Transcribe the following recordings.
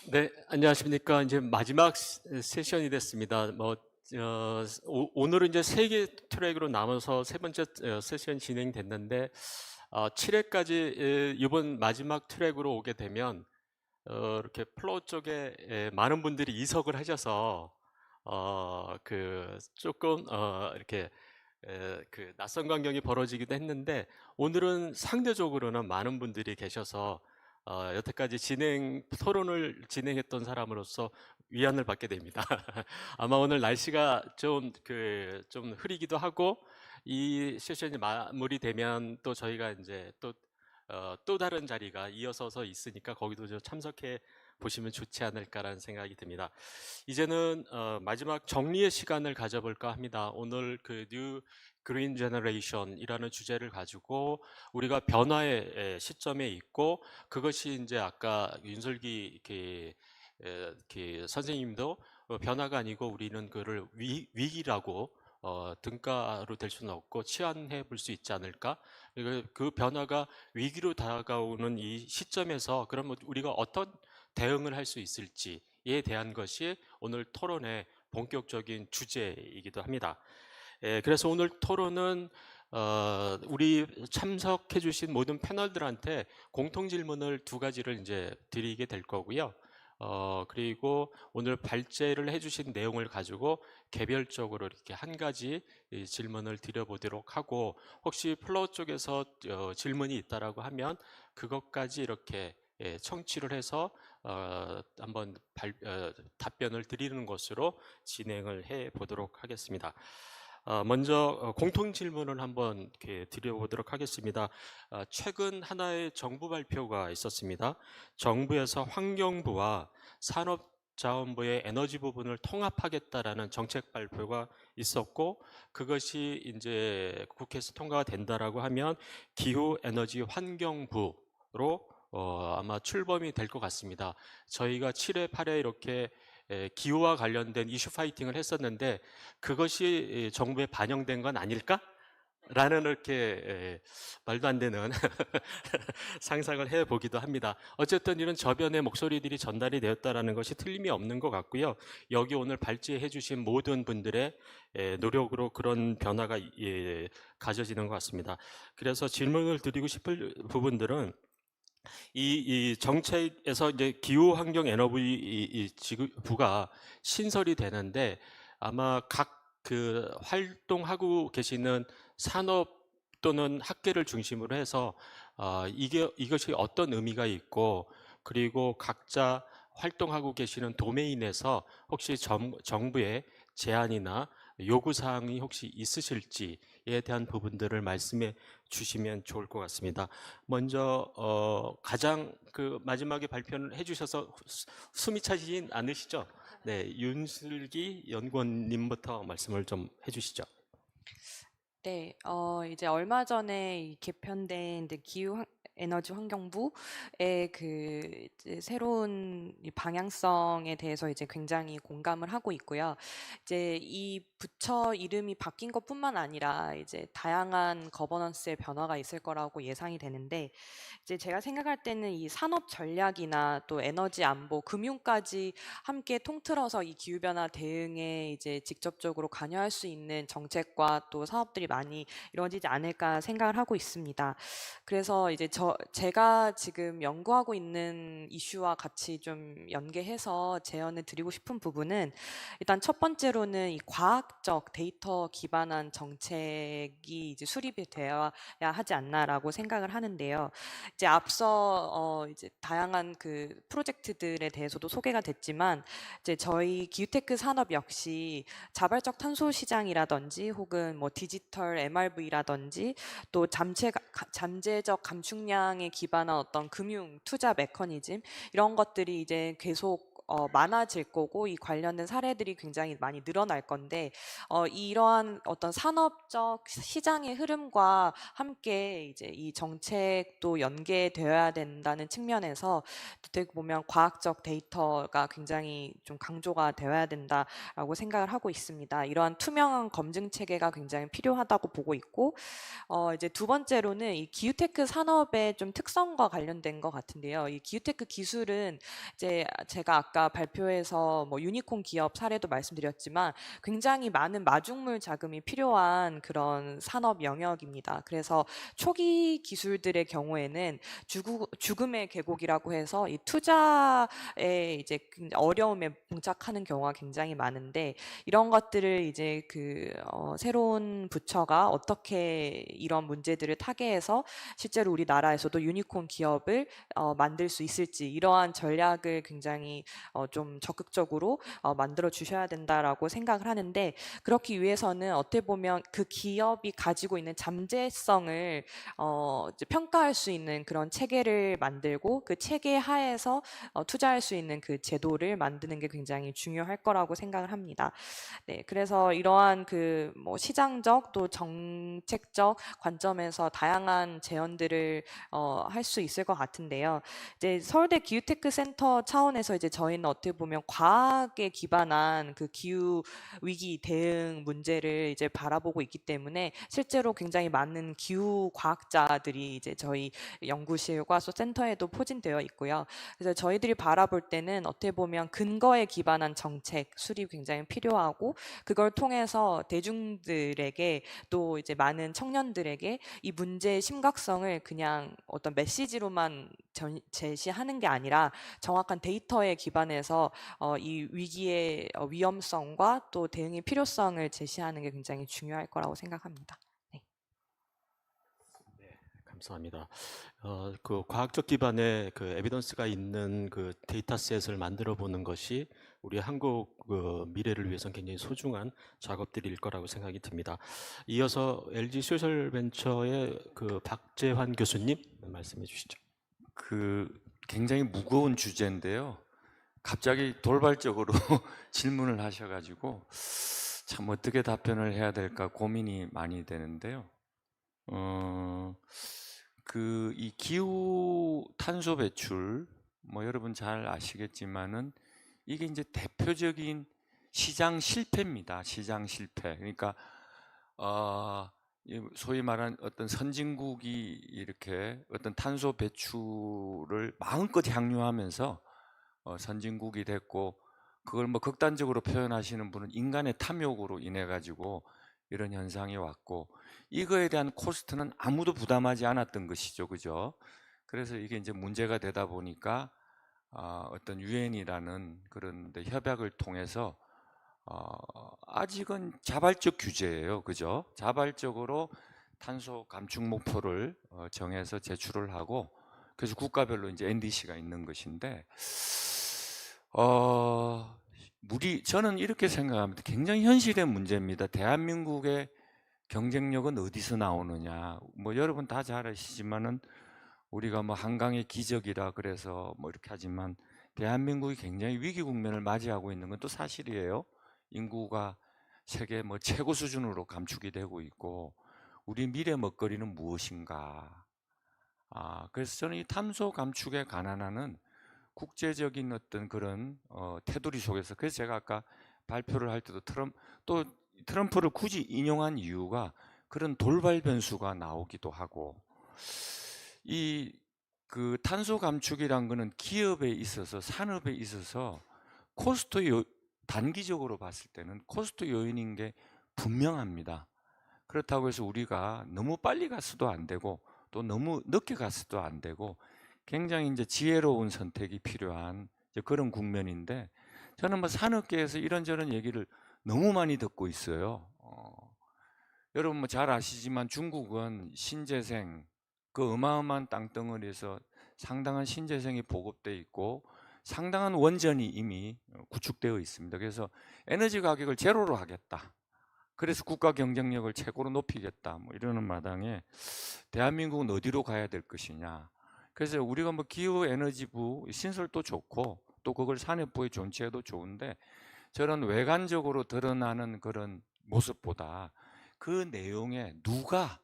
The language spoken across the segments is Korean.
네, 안녕하십니까. 이제 마지막 세션이 됐습니다. 오늘은 이제 세 개 트랙으로 나눠서 세 번째 세션 진행됐는데, 7회까지 이번 마지막 트랙으로 오게 되면, 이렇게 플로어 쪽에 많은 분들이 이석을 하셔서, 조금, 그 낯선 광경이 벌어지기도 했는데, 오늘은 상대적으로는 많은 분들이 계셔서 여태까지 토론을 진행했던 사람으로서 위안을 받게 됩니다. 아마 오늘 날씨가 좀 흐리기도 하고, 이 세션이 마무리되면 또 저희가 이제 또 다른 자리가 이어서서 있으니까 거기도 좀 참석해 보시면 좋지 않을까라는 생각이 듭니다. 이제는 마지막 정리의 시간을 가져볼까 합니다. 오늘 그 뉴 그린 제너레이션이라는 주제를 가지고 우리가 변화의 시점에 있고, 그것이 이제 아까 윤설기 선생님도 변화가 아니고 우리는 그를 위기라고 등가로 될 수는 없고 치환해 볼 수 있지 않을까? 그 변화가 위기로 다가오는 이 시점에서 그러면 우리가 어떤 대응을 할 수 있을지에 대한 것이 오늘 토론의 본격적인 주제이기도 합니다. 그래서 오늘 토론은 우리 참석해 주신 모든 패널들한테 공통 질문을 두 가지를 이제 드리게 될 거고요. 그리고 오늘 발제를 해주신 내용을 가지고 개별적으로 이렇게 한 가지 질문을 드려보도록 하고, 혹시 플로어 쪽에서 질문이 있다라고 하면 그것까지 이렇게 청취를 해서 한번 답변을 드리는 것으로 진행을 해 보도록 하겠습니다. 먼저 공통 질문을 한번 이렇게 드려보도록 하겠습니다. 최근 하나의 정부 발표가 있었습니다. 정부에서 환경부와 산업자원부의 에너지 부분을 통합하겠다라는 정책 발표가 있었고, 그것이 이제 국회에서 통과가 된다라고 하면 기후 에너지 환경부로 아마 출범이 될 것 같습니다. 저희가 7회, 8회 이렇게 기후와 관련된 이슈 파이팅을 했었는데 그것이 정부에 반영된 건 아닐까? 라는 이렇게 말도 안 되는 상상을 해보기도 합니다. 어쨌든 이런 저변의 목소리들이 전달이 되었다는 것이 틀림이 없는 것 같고요. 여기 오늘 발제해 주신 모든 분들의 노력으로 그런 변화가 가져지는 것 같습니다. 그래서 질문을 드리고 싶을 부분들은 이 정책에서 이제 기후환경 에너지 부가 신설이 되는데, 아마 각 그 활동하고 계시는 산업 또는 학계를 중심으로 해서 이것이 어떤 의미가 있고, 그리고 각자 활동하고 계시는 도메인에서 혹시 정부의 제안이나 요구사항이 혹시 있으실지에 대한 부분들을 말씀해 주시면 좋을 것 같습니다. 먼저 가장 그 마지막에 발표를 해주셔서 숨이 차지진 않으시죠? 네, 윤슬기 연구원님부터 말씀을 좀 해주시죠. 네, 이제 얼마 전에 이 개편된 이제 에너지 환경부의 그 이제 새로운 이 방향성에 대해서 이제 굉장히 공감을 하고 있고요. 이제 이 부처 이름이 바뀐 것뿐만 아니라 이제 다양한 거버넌스의 변화가 있을 거라고 예상이 되는데, 이제 제가 생각할 때는 이 산업 전략이나 또 에너지 안보, 금융까지 함께 통틀어서 이 기후변화 대응에 이제 직접적으로 관여할 수 있는 정책과 또 사업들이 많이 이루어지지 않을까 생각을 하고 있습니다. 그래서 이제 제가 지금 연구하고 있는 이슈와 같이 좀 연계해서 제언을 드리고 싶은 부분은, 일단 첫 번째로는 이 과학적 데이터 기반한 정책이 이제 수립이 되어야 하지 않나라고 생각을 하는데요. 이제 앞서 이제 다양한 그 프로젝트들에 대해서도 소개가 됐지만, 이제 저희 기후테크 산업 역시 자발적 탄소 시장이라든지 혹은 뭐 디지털 MRV라든지 또 잠재적 감축량에 기반한 어떤 금융 투자 메커니즘, 이런 것들이 이제 계속 많아질 거고 이 관련된 사례들이 굉장히 많이 늘어날 건데 이러한 어떤 산업적 시장의 흐름과 함께 이제 이 정책도 연계되어야 된다는 측면에서 어떻게 보면 과학적 데이터가 굉장히 좀 강조가 되어야 된다라고 생각을 하고 있습니다. 이러한 투명한 검증 체계가 굉장히 필요하다고 보고 있고 이제 두 번째로는 이 기후테크 산업의 좀 특성과 관련된 것 같은데요. 이 기후테크 기술은 이제 제가 아까 발표에서 뭐 유니콘 기업 사례도 말씀드렸지만 굉장히 많은 마중물 자금이 필요한 그런 산업 영역입니다. 그래서 초기 기술들의 경우에는 죽음의 계곡이라고 해서 이 투자에 이제 어려움에 봉착하는 경우가 굉장히 많은데 이런 것들을 이제 새로운 부처가 어떻게 이런 문제들을 타개해서 실제로 우리나라에서도 유니콘 기업을 만들 수 있을지 이러한 전략을 굉장히 좀 적극적으로 만들어 주셔야 된다라고 생각을 하는데 그렇기 위해서는 어떻게 보면 그 기업이 가지고 있는 잠재성을 이제 평가할 수 있는 그런 체계를 만들고 그 체계 하에서 투자할 수 있는 그 제도를 만드는 게 굉장히 중요할 거라고 생각을 합니다. 네, 그래서 이러한 뭐 시장적 또 정책적 관점에서 다양한 제언들을 할 수 있을 것 같은데요. 이제 서울대 기후테크 센터 차원에서 이제 저희는 어떻게 보면 과학에 기반한 그 기후 위기 대응 문제를 이제 바라보고 있기 때문에 실제로 굉장히 많은 기후 과학자들이 이제 저희 연구실과 센터에도 포진되어 있고요. 그래서 저희들이 바라볼 때는 어떻게 보면 근거에 기반한 정책 수립이 굉장히 필요하고 그걸 통해서 대중들에게 또 이제 많은 청년들에게 이 문제의 심각성을 그냥 어떤 메시지로만 제시하는 게 아니라 정확한 데이터에 기반해서 이 위기의 위험성과 또 대응의 필요성을 제시하는 게 굉장히 중요할 거라고 생각합니다. 네. 감사합니다. 그 과학적 기반의 그 에비던스가 있는 그 데이터셋을 만들어 보는 것이 우리 한국 그 미래를 위해서는 굉장히 소중한 작업들일 거라고 생각이 듭니다. 이어서 LG 소셜벤처의 그 박재환 교수님 말씀해 주시죠. 굉장히 무거운 주제인데요. 갑자기 돌발적으로 질문을 하셔가지고 참 어떻게 답변을 해야 될까 고민이 많이 되는데요. 이 기후 탄소 배출, 뭐 여러분 잘 아시겠지만은 이게 이제 대표적인 시장 실패입니다. 시장 실패. 그러니까 소위 말하는 어떤 선진국이 이렇게 어떤 탄소 배출을 마음껏 향유하면서 선진국이 됐고, 그걸 뭐 극단적으로 표현하시는 분은 인간의 탐욕으로 인해 가지고 이런 현상이 왔고, 이거에 대한 코스트는 아무도 부담하지 않았던 것이죠, 그죠? 그래서 이게 이제 문제가 되다 보니까 어떤 유엔이라는 그런 데 협약을 통해서 아직은 자발적 규제예요, 그죠? 자발적으로 탄소 감축 목표를 정해서 제출을 하고, 그래서 국가별로 이제 NDC가 있는 것인데, 저는 이렇게 생각합니다. 굉장히 현실의 문제입니다. 대한민국의 경쟁력은 어디서 나오느냐? 뭐 여러분 다 잘 아시지만은 우리가 뭐 한강의 기적이라 그래서 뭐 이렇게 하지만 대한민국이 굉장히 위기 국면을 맞이하고 있는 건 또 사실이에요. 인구가 세계 뭐 최고 수준으로 감축이 되고 있고, 우리 미래 먹거리는 무엇인가? 그래서 저는 이 탄소 감축에 관한하는 국제적인 어떤 그런 테두리 속에서, 그래서 제가 아까 발표를 할 때도 트럼프를 굳이 인용한 이유가 그런 돌발 변수가 나오기도 하고, 이 탄소 감축이란 거는 기업에 있어서 산업에 있어서 단기적으로 봤을 때는 코스트 요인인 게 분명합니다. 그렇다고 해서 우리가 너무 빨리 갔어도 안 되고 또 너무 늦게 갔어도 안 되고 굉장히 이제 지혜로운 선택이 필요한 그런 국면인데, 저는 뭐 산업계에서 이런저런 얘기를 너무 많이 듣고 있어요. 여러분 뭐 잘 아시지만 중국은 신재생, 그 어마어마한 땅덩어리에서 상당한 신재생이 보급돼 있고 상당한 원전이 이미 구축되어 있습니다. 그래서 에너지 가격을 제로로 하겠다. 그래서 국가 경쟁력을 최고로 높이겠다. 뭐 이러는 마당에 대한민국은 어디로 가야 될 것이냐. 그래서 우리가 뭐 기후에너지부 신설도 좋고 또 그걸 산업부에 존치해도 좋은데 저런 외관적으로 드러나는 그런 모습보다 그 내용에 누가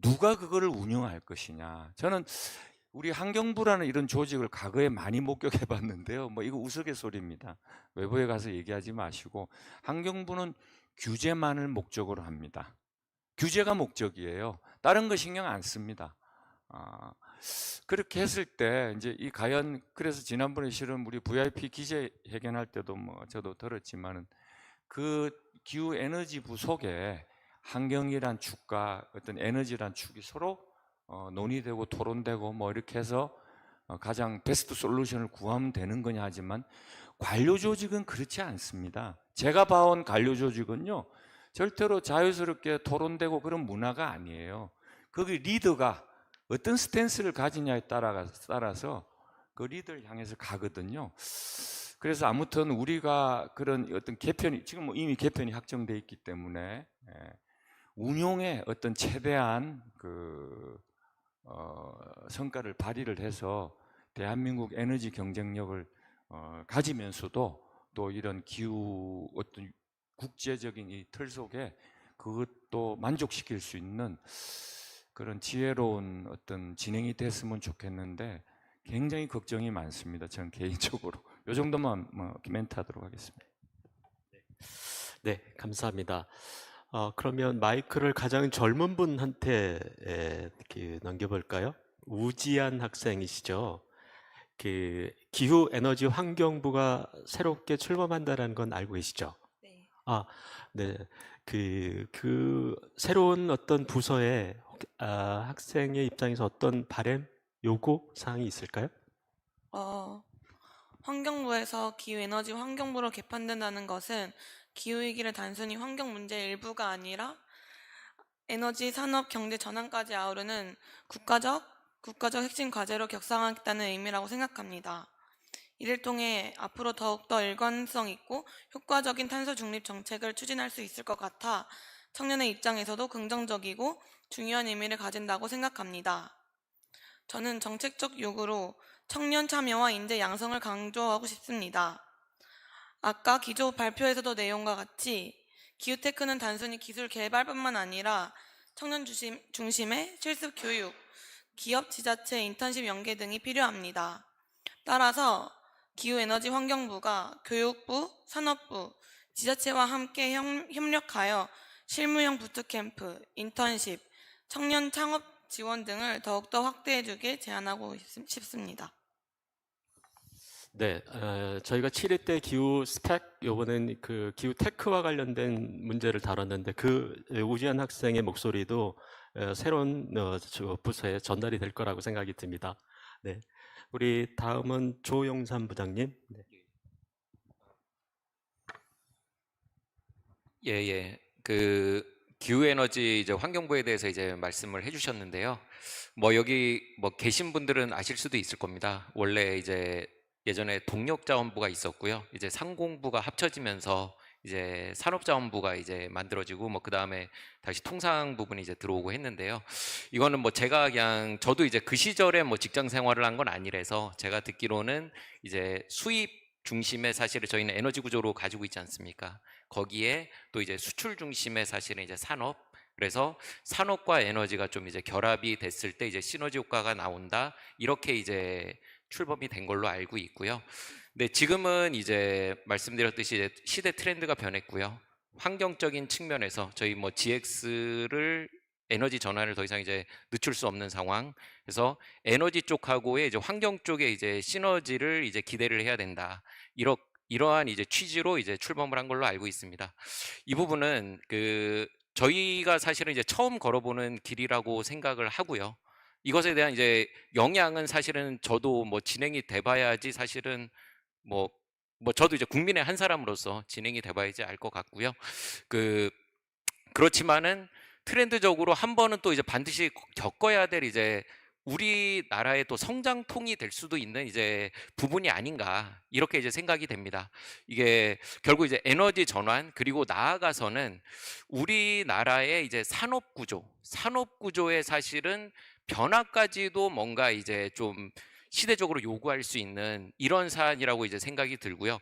그거를 운영할 것이냐. 저는 우리 환경부라는 이런 조직을 과거에 많이 목격해 봤는데요. 뭐 이거 우스갯소리입니다. 외부에 가서 얘기하지 마시고 환경부는 규제만을 목적으로 합니다. 규제가 목적이에요. 다른 거 신경 안 씁니다. 그렇게 했을 때 이제 이 과연 그래서 지난번에 실은 우리 VIP 기자회견할 때도 뭐 저도 들었지만은 그 기후 에너지부 속에 환경이란 축과 어떤 에너지란 축이 서로 논의되고 토론되고 뭐 이렇게 해서 가장 베스트 솔루션을 구하면 되는 거냐 하지만 관료 조직은 그렇지 않습니다. 제가 봐온 관료 조직은요 절대로 자유스럽게 토론되고 그런 문화가 아니에요. 거기 리더가 어떤 스탠스를 가지냐에 따라서 그 리더를 향해서 가거든요. 그래서 아무튼 우리가 그런 어떤 개편이 지금 뭐 이미 개편이 확정돼 있기 때문에 운용에 어떤 최대한 성과를 발휘를 해서 대한민국 에너지 경쟁력을 가지면서도 또 이런 기후 어떤 국제적인 이 틀 속에 그것도 만족시킬 수 있는 그런 지혜로운 어떤 진행이 됐으면 좋겠는데 굉장히 걱정이 많습니다. 저는 개인적으로. 이 정도만 멘트하도록 하겠습니다. 네, 감사합니다. 그러면 마이크를 가장 젊은 분한테 넘겨볼까요? 우지한 학생이시죠? 그 기후 에너지 환경부가 새롭게 출범한다는 건 알고 계시죠? 네. 네. 그 새로운 어떤 부서에 학생의 입장에서 어떤 바람, 요구 사항이 있을까요? 환경부에서 기후에너지 환경부로 개편된다는 것은 기후위기를 단순히 환경 문제의 일부가 아니라 에너지 산업 경제 전환까지 아우르는 국가적 핵심 과제로 격상하겠다는 의미라고 생각합니다. 이를 통해 앞으로 더욱더 일관성 있고 효과적인 탄소 중립 정책을 추진할 수 있을 것 같아 청년의 입장에서도 긍정적이고 중요한 의미를 가진다고 생각합니다. 저는 정책적 요구로 청년 참여와 인재 양성을 강조하고 싶습니다. 아까 기조 발표에서도 내용과 같이 기후테크는 단순히 기술 개발뿐만 아니라 청년 중심의 실습 교육, 기업 지자체 인턴십 연계 등이 필요합니다. 따라서 기후에너지 환경부가 교육부, 산업부, 지자체와 함께 협력하여 실무형 부트캠프, 인턴십, 청년 창업 지원 등을 더욱더 확대해주길 제안하고 싶습니다. 네, 저희가 7회 때 기후 스펙, 요번엔 그 기후 테크와 관련된 문제를 다뤘는데 그 우지한 학생의 목소리도 새로운 저 부서에 전달이 될 거라고 생각이 듭니다. 네, 우리 다음은 조용삼 부장님. 네. 예. 그 기후에너지 이제 환경부에 대해서 이제 말씀을 해주셨는데요. 뭐 여기 뭐 계신 분들은 아실 수도 있을 겁니다. 원래 이제 예전에 동력자원부가 있었고요. 이제 상공부가 합쳐지면서 이제 산업자원부가 이제 만들어지고 뭐 그 다음에 다시 통상 부분이 이제 들어오고 했는데요. 이거는 뭐 제가 그냥 저도 이제 그 시절에 뭐 직장 생활을 한 건 아니라서 제가 듣기로는 이제 수입 중심의 사실을 저희는 에너지 구조로 가지고 있지 않습니까? 거기에 또 이제 수출 중심의 사실은 이제 산업, 그래서 산업과 에너지가 좀 이제 결합이 됐을 때 이제 시너지 효과가 나온다, 이렇게 이제 출범이 된 걸로 알고 있고요. 근데 지금은 이제 말씀드렸듯이 이제 시대 트렌드가 변했고요. 환경적인 측면에서 저희 뭐 GX를 에너지 전환을 더 이상 이제 늦출 수 없는 상황. 그래서 에너지 쪽하고의 이제 환경 쪽에 이제 시너지를 이제 기대를 해야 된다. 이러한 이제 취지로 이제 출범을 한 걸로 알고 있습니다. 이 부분은 저희가 사실은 이제 처음 걸어보는 길이라고 생각을 하고요. 이것에 대한 이제 영향은 사실은 저도 뭐 진행이 돼봐야지 사실은 뭐 저도 이제 국민의 한 사람으로서 진행이 돼봐야지 알 것 같고요. 그렇지만은 트렌드적으로 한 번은 또 이제 반드시 겪어야 될 이제 우리나라의 또 성장통이 될 수도 있는 이제 부분이 아닌가, 이렇게 이제 생각이 됩니다. 이게 결국 이제 에너지 전환, 그리고 나아가서는 우리나라의 이제 산업 구조의 사실은 변화까지도 뭔가 이제 좀 시대적으로 요구할 수 있는 이런 사안이라고 이제 생각이 들고요.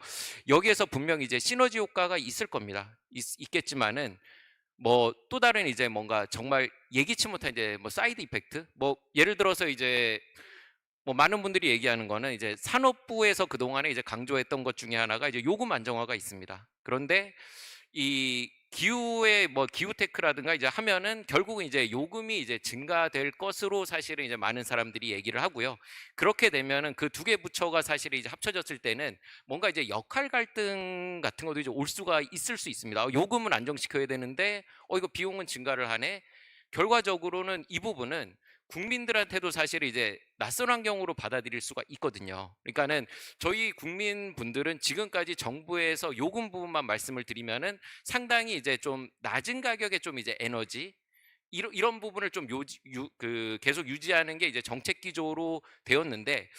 여기에서 분명히 이제 시너지 효과가 있을 겁니다. 있겠지만은 뭐 또 다른 이제 뭔가 정말 예기치 못한 이제 뭐 사이드 이펙트, 뭐 예를 들어서 이제 뭐 많은 분들이 얘기하는 거는 이제 산업부에서 그동안에 이제 강조했던 것 중에 하나가 이제 요금 안정화가 있습니다. 그런데 이 기후의 뭐 기후테크라든가 이제 하면은 결국은 이제 요금이 이제 증가될 것으로 사실은 이제 많은 사람들이 얘기를 하고요. 그렇게 되면은 그 두 개 부처가 사실 이제 합쳐졌을 때는 뭔가 이제 역할 갈등 같은 것도 이제 올 수가 있을 수 있습니다. 요금은 안정시켜야 되는데 이거 비용은 증가를 하네. 결과적으로는 이 부분은 국민들한테도 사실 이제 낯선 환경으로 받아들일 수가 있거든요. 그러니까는 저희 국민분들은 지금까지 정부에서 요금 부분만 말씀을 드리면은 상당히 이제 좀 낮은 가격에 좀 이제 에너지 이런 부분을 좀 계속 유지하는 게 이제 정책 기조로 되었는데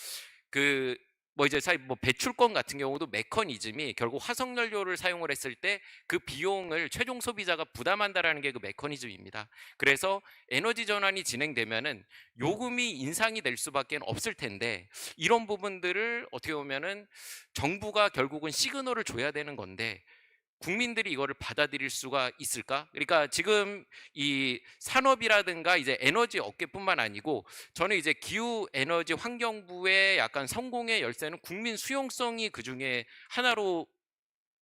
그 뭐 이제 사실 뭐 배출권 같은 경우도 메커니즘이 결국 화석 연료를 사용을 했을 때 그 비용을 최종 소비자가 부담한다라는 게 그 메커니즘입니다. 그래서 에너지 전환이 진행되면은 요금이 인상이 될 수밖에 없을 텐데 이런 부분들을 어떻게 보면은 정부가 결국은 시그널을 줘야 되는 건데 국민들이 이거를 받아들일 수가 있을까? 그러니까 지금 이 산업이라든가 이제 에너지 업계뿐만 아니고 저는 이제 기후 에너지 환경부의 약간 성공의 열쇠는 국민 수용성이 그 중에 하나로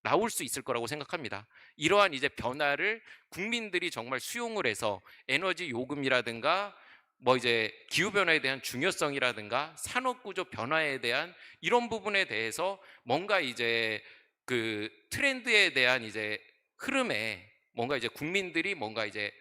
나올 수 있을 거라고 생각합니다. 이러한 이제 변화를 국민들이 정말 수용을 해서 에너지 요금이라든가 뭐 이제 기후 변화에 대한 중요성이라든가 산업 구조 변화에 대한 이런 부분에 대해서 뭔가 이제 그 트렌드에 대한 이제 흐름에 뭔가 이제 국민들이 뭔가 이제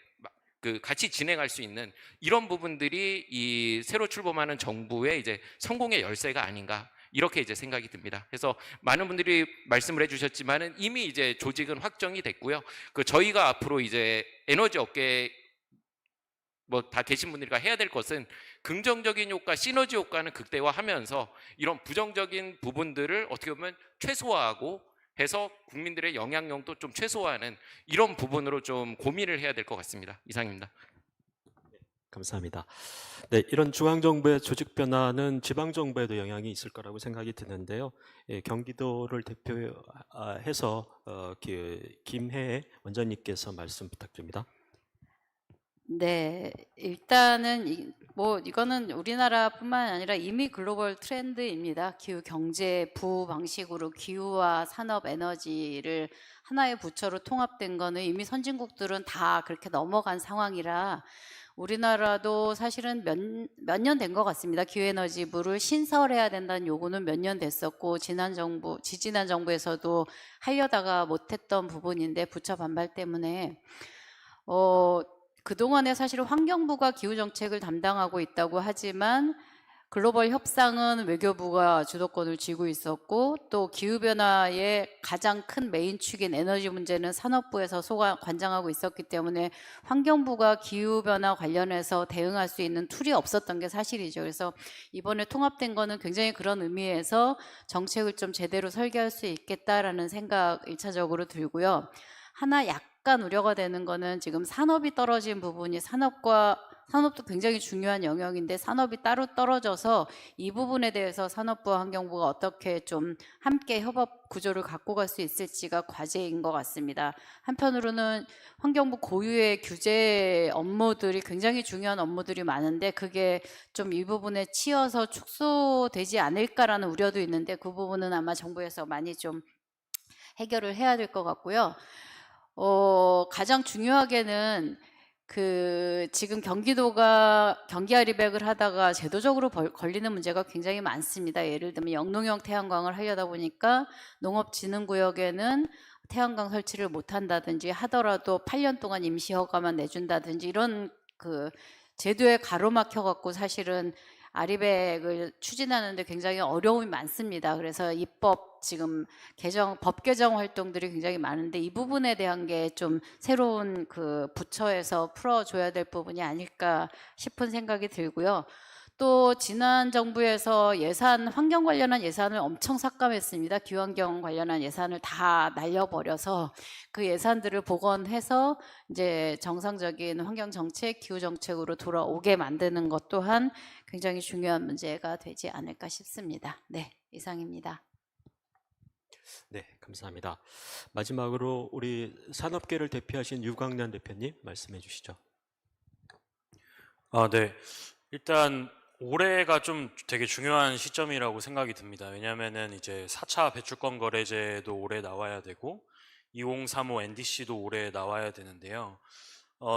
그 같이 진행할 수 있는 이런 부분들이 이 새로 출범하는 정부의 이제 성공의 열쇠가 아닌가 이렇게 이제 생각이 듭니다. 그래서 많은 분들이 말씀을 해주셨지만은 이미 이제 조직은 확정이 됐고요. 그 저희가 앞으로 이제 에너지 업계 뭐 다 계신 분들과 해야 될 것은 긍정적인 효과, 시너지 효과는 극대화하면서 이런 부정적인 부분들을 어떻게 보면 최소화하고 해서 국민들의 영향력도 좀 최소화하는 이런 부분으로 좀 고민을 해야 될 것 같습니다. 이상입니다. 감사합니다. 네, 이런 중앙정부의 조직 변화는 지방정부에도 영향이 있을 거라고 생각이 드는데요. 예, 경기도를 대표해서 김혜애 원장님께서 말씀 부탁드립니다. 네, 일단은 뭐 이거는 우리나라뿐만 아니라 이미 글로벌 트렌드입니다. 기후 경제 부 방식으로 기후와 산업 에너지를 하나의 부처로 통합된 거는 이미 선진국들은 다 그렇게 넘어간 상황이라 우리나라도 사실은 몇 년 된 것 같습니다. 기후에너지부를 신설해야 된다는 요구는 몇 년 됐었고 지지난 정부에서도 하려다가 못했던 부분인데 부처 반발 때문에 그동안에 사실 환경부가 기후정책을 담당하고 있다고 하지만 글로벌 협상은 외교부가 주도권을 쥐고 있었고 또 기후변화의 가장 큰 메인 축인 에너지 문제는 산업부에서 관장하고 있었기 때문에 환경부가 기후변화 관련해서 대응할 수 있는 툴이 없었던 게 사실이죠. 그래서 이번에 통합된 거는 굉장히 그런 의미에서 정책을 좀 제대로 설계할 수 있겠다라는 생각 1차적으로 들고요. 하나 약간 우려가 되는 거는 지금 산업이 떨어진 부분이 산업도 굉장히 중요한 영역인데 산업이 따로 떨어져서 이 부분에 대해서 산업부와 환경부가 어떻게 좀 함께 협업 구조를 갖고 갈 수 있을지가 과제인 것 같습니다. 한편으로는 환경부 고유의 규제 업무들이 굉장히 중요한 업무들이 많은데 그게 좀 이 부분에 치여서 축소되지 않을까라는 우려도 있는데 그 부분은 아마 정부에서 많이 좀 해결을 해야 될 것 같고요. 가장 중요하게는 지금 경기도가 경기 아리백을 하다가 제도적으로 걸리는 문제가 굉장히 많습니다. 예를 들면 영농형 태양광을 하려다 보니까 농업진흥구역에는 태양광 설치를 못한다든지 하더라도 8년 동안 임시 허가만 내준다든지 이런 제도에 가로막혀 갖고 사실은 아리백을 추진하는데 굉장히 어려움이 많습니다. 그래서 지금 법 개정 활동들이 굉장히 많은데 이 부분에 대한 게 좀 새로운 부처에서 풀어줘야 될 부분이 아닐까 싶은 생각이 들고요. 또 지난 정부에서 예산, 환경 관련한 예산을 엄청 삭감했습니다. 기후환경 관련한 예산을 다 날려버려서 그 예산들을 복원해서 이제 정상적인 환경 정책, 기후 정책으로 돌아오게 만드는 것 또한 굉장히 중요한 문제가 되지 않을까 싶습니다. 네, 이상입니다. 네, 감사합니다. 마지막으로 우리 산업계를 대표하신 유광란 대표님 말씀해 주시죠. 네. 일단 올해가 좀 되게 중요한 시점이라고 생각이 듭니다. 왜냐하면은 이제 4차 배출권 거래제도 올해 나와야 되고 2035 NDC도 올해 나와야 되는데요.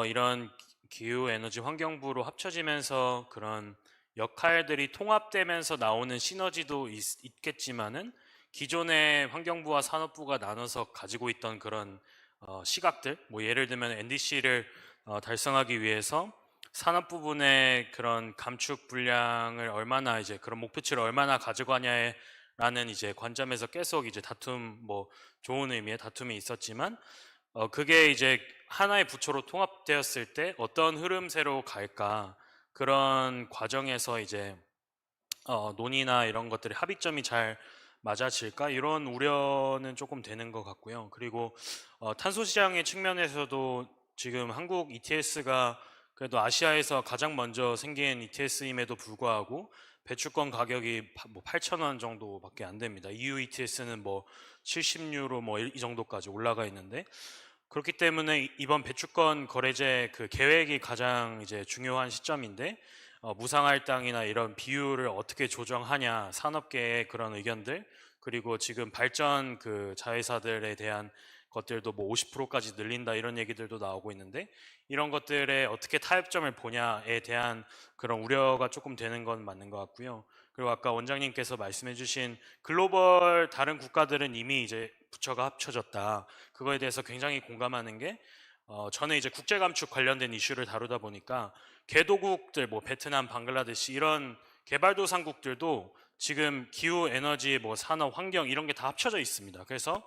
이런 기후 에너지 환경부로 합쳐지면서 그런 역할들이 통합되면서 나오는 시너지도 있겠지만은 기존의 환경부와 산업부가 나눠서 가지고 있던 그런 시각들, 뭐 예를 들면 NDC를 달성하기 위해서 산업 부분의 그런 감축 분량을 얼마나 이제 그런 목표치를 얼마나 가져가냐라는 이제 관점에서 계속 이제 다툼, 뭐 좋은 의미의 다툼이 있었지만 그게 이제 하나의 부처로 통합되었을 때 어떤 흐름새로 갈까, 그런 과정에서 이제 논의나 이런 것들이 합의점이 잘 맞아질까, 이런 우려는 조금 되는 것 같고요. 그리고 탄소 시장의 측면에서도 지금 한국 ETS가 그래도 아시아에서 가장 먼저 생긴 ETS임에도 불구하고 배출권 가격이 뭐 8,000원 정도밖에 안 됩니다. EU ETS는 뭐 70유로 뭐 이 정도까지 올라가 있는데, 그렇기 때문에 이번 배출권 거래제 그 계획이 가장 이제 중요한 시점인데, 무상할당이나 이런 비율을 어떻게 조정하냐, 산업계의 그런 의견들, 그리고 지금 발전 그 자회사들에 대한 것들도 뭐 50%까지 늘린다 이런 얘기들도 나오고 있는데, 이런 것들에 어떻게 타협점을 보냐에 대한 그런 우려가 조금 되는 건 맞는 것 같고요. 그리고 아까 원장님께서 말씀해 주신 글로벌 다른 국가들은 이미 이제 부처가 합쳐졌다, 그거에 대해서 굉장히 공감하는 게, 저는 이제 국제 감축 관련된 이슈를 다루다 보니까 개도국들, 뭐 베트남, 방글라데시 이런 개발도상국들도 지금 기후, 에너지, 뭐 산업, 환경 이런 게 다 합쳐져 있습니다. 그래서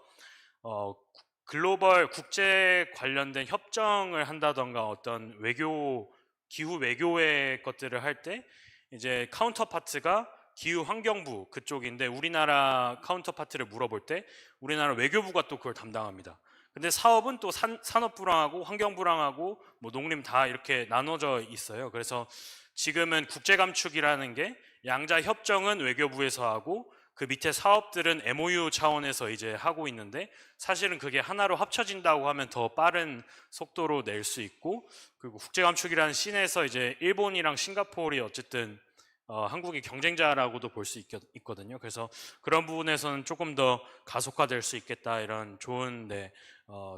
글로벌 국제 관련된 협정을 한다던가 어떤 외교, 기후 외교의 것들을 할 때 이제 카운터파트가 기후 환경부 그쪽인데, 우리나라 카운터파트를 물어볼 때 우리나라 외교부가 또 그걸 담당합니다. 근데 사업은 또 산업부랑 하고 환경부랑 하고 뭐 농림 다 이렇게 나눠져 있어요. 그래서 지금은 국제 감축이라는 게 양자 협정은 외교부에서 하고 그 밑에 사업들은 MOU 차원에서 이제 하고 있는데, 사실은 그게 하나로 합쳐진다고 하면 더 빠른 속도로 낼 수 있고, 그리고 국제 감축이라는 씬에서 이제 일본이랑 싱가포르이 어쨌든 한국의 경쟁자라고도 볼 수 있거든요. 그래서 그런 부분에서는 조금 더 가속화될 수 있겠다, 이런 좋은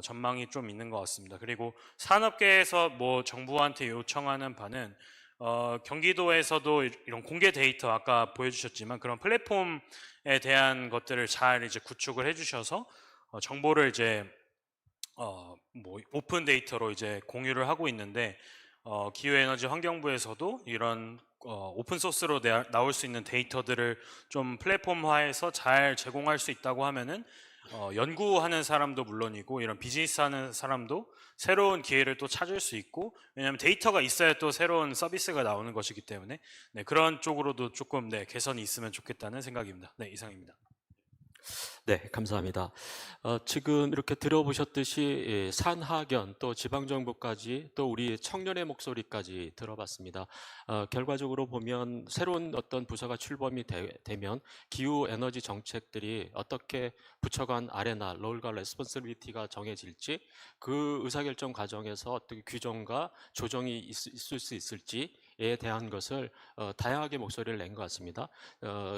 전망이 좀 있는 것 같습니다. 그리고 산업계에서 뭐 정부한테 요청하는 바는 경기도에서도 이런 공개 데이터 아까 보여주셨지만 그런 플랫폼에 대한 것들을 잘 이제 구축을 해주셔서 정보를 이제 뭐 오픈 데이터로 이제 공유를 하고 있는데, 기후에너지 환경부에서도 이런 오픈 소스로 나올 수 있는 데이터들을 좀 플랫폼화해서 잘 제공할 수 있다고 하면은 연구하는 사람도 물론이고 이런 비즈니스 하는 사람도 새로운 기회를 또 찾을 수 있고, 왜냐하면 데이터가 있어야 또 새로운 서비스가 나오는 것이기 때문에 그런 쪽으로도 조금 개선이 있으면 좋겠다는 생각입니다. 네, 이상입니다. 네, 감사합니다. 지금 이렇게 들어보셨듯이 산하견 또 지방정부까지 또 우리 청년의 목소리까지 들어봤습니다. 결과적으로 보면 새로운 어떤 부서가 출범이 되면 기후 에너지 정책들이 어떻게 부처 간 아레나, 롤과 레스폰시빌리티가 정해질지, 그 의사결정 과정에서 어떻게 규정과 조정이 있을 수 있을지에 대한 것을 다양하게 목소리를 낸 것 같습니다.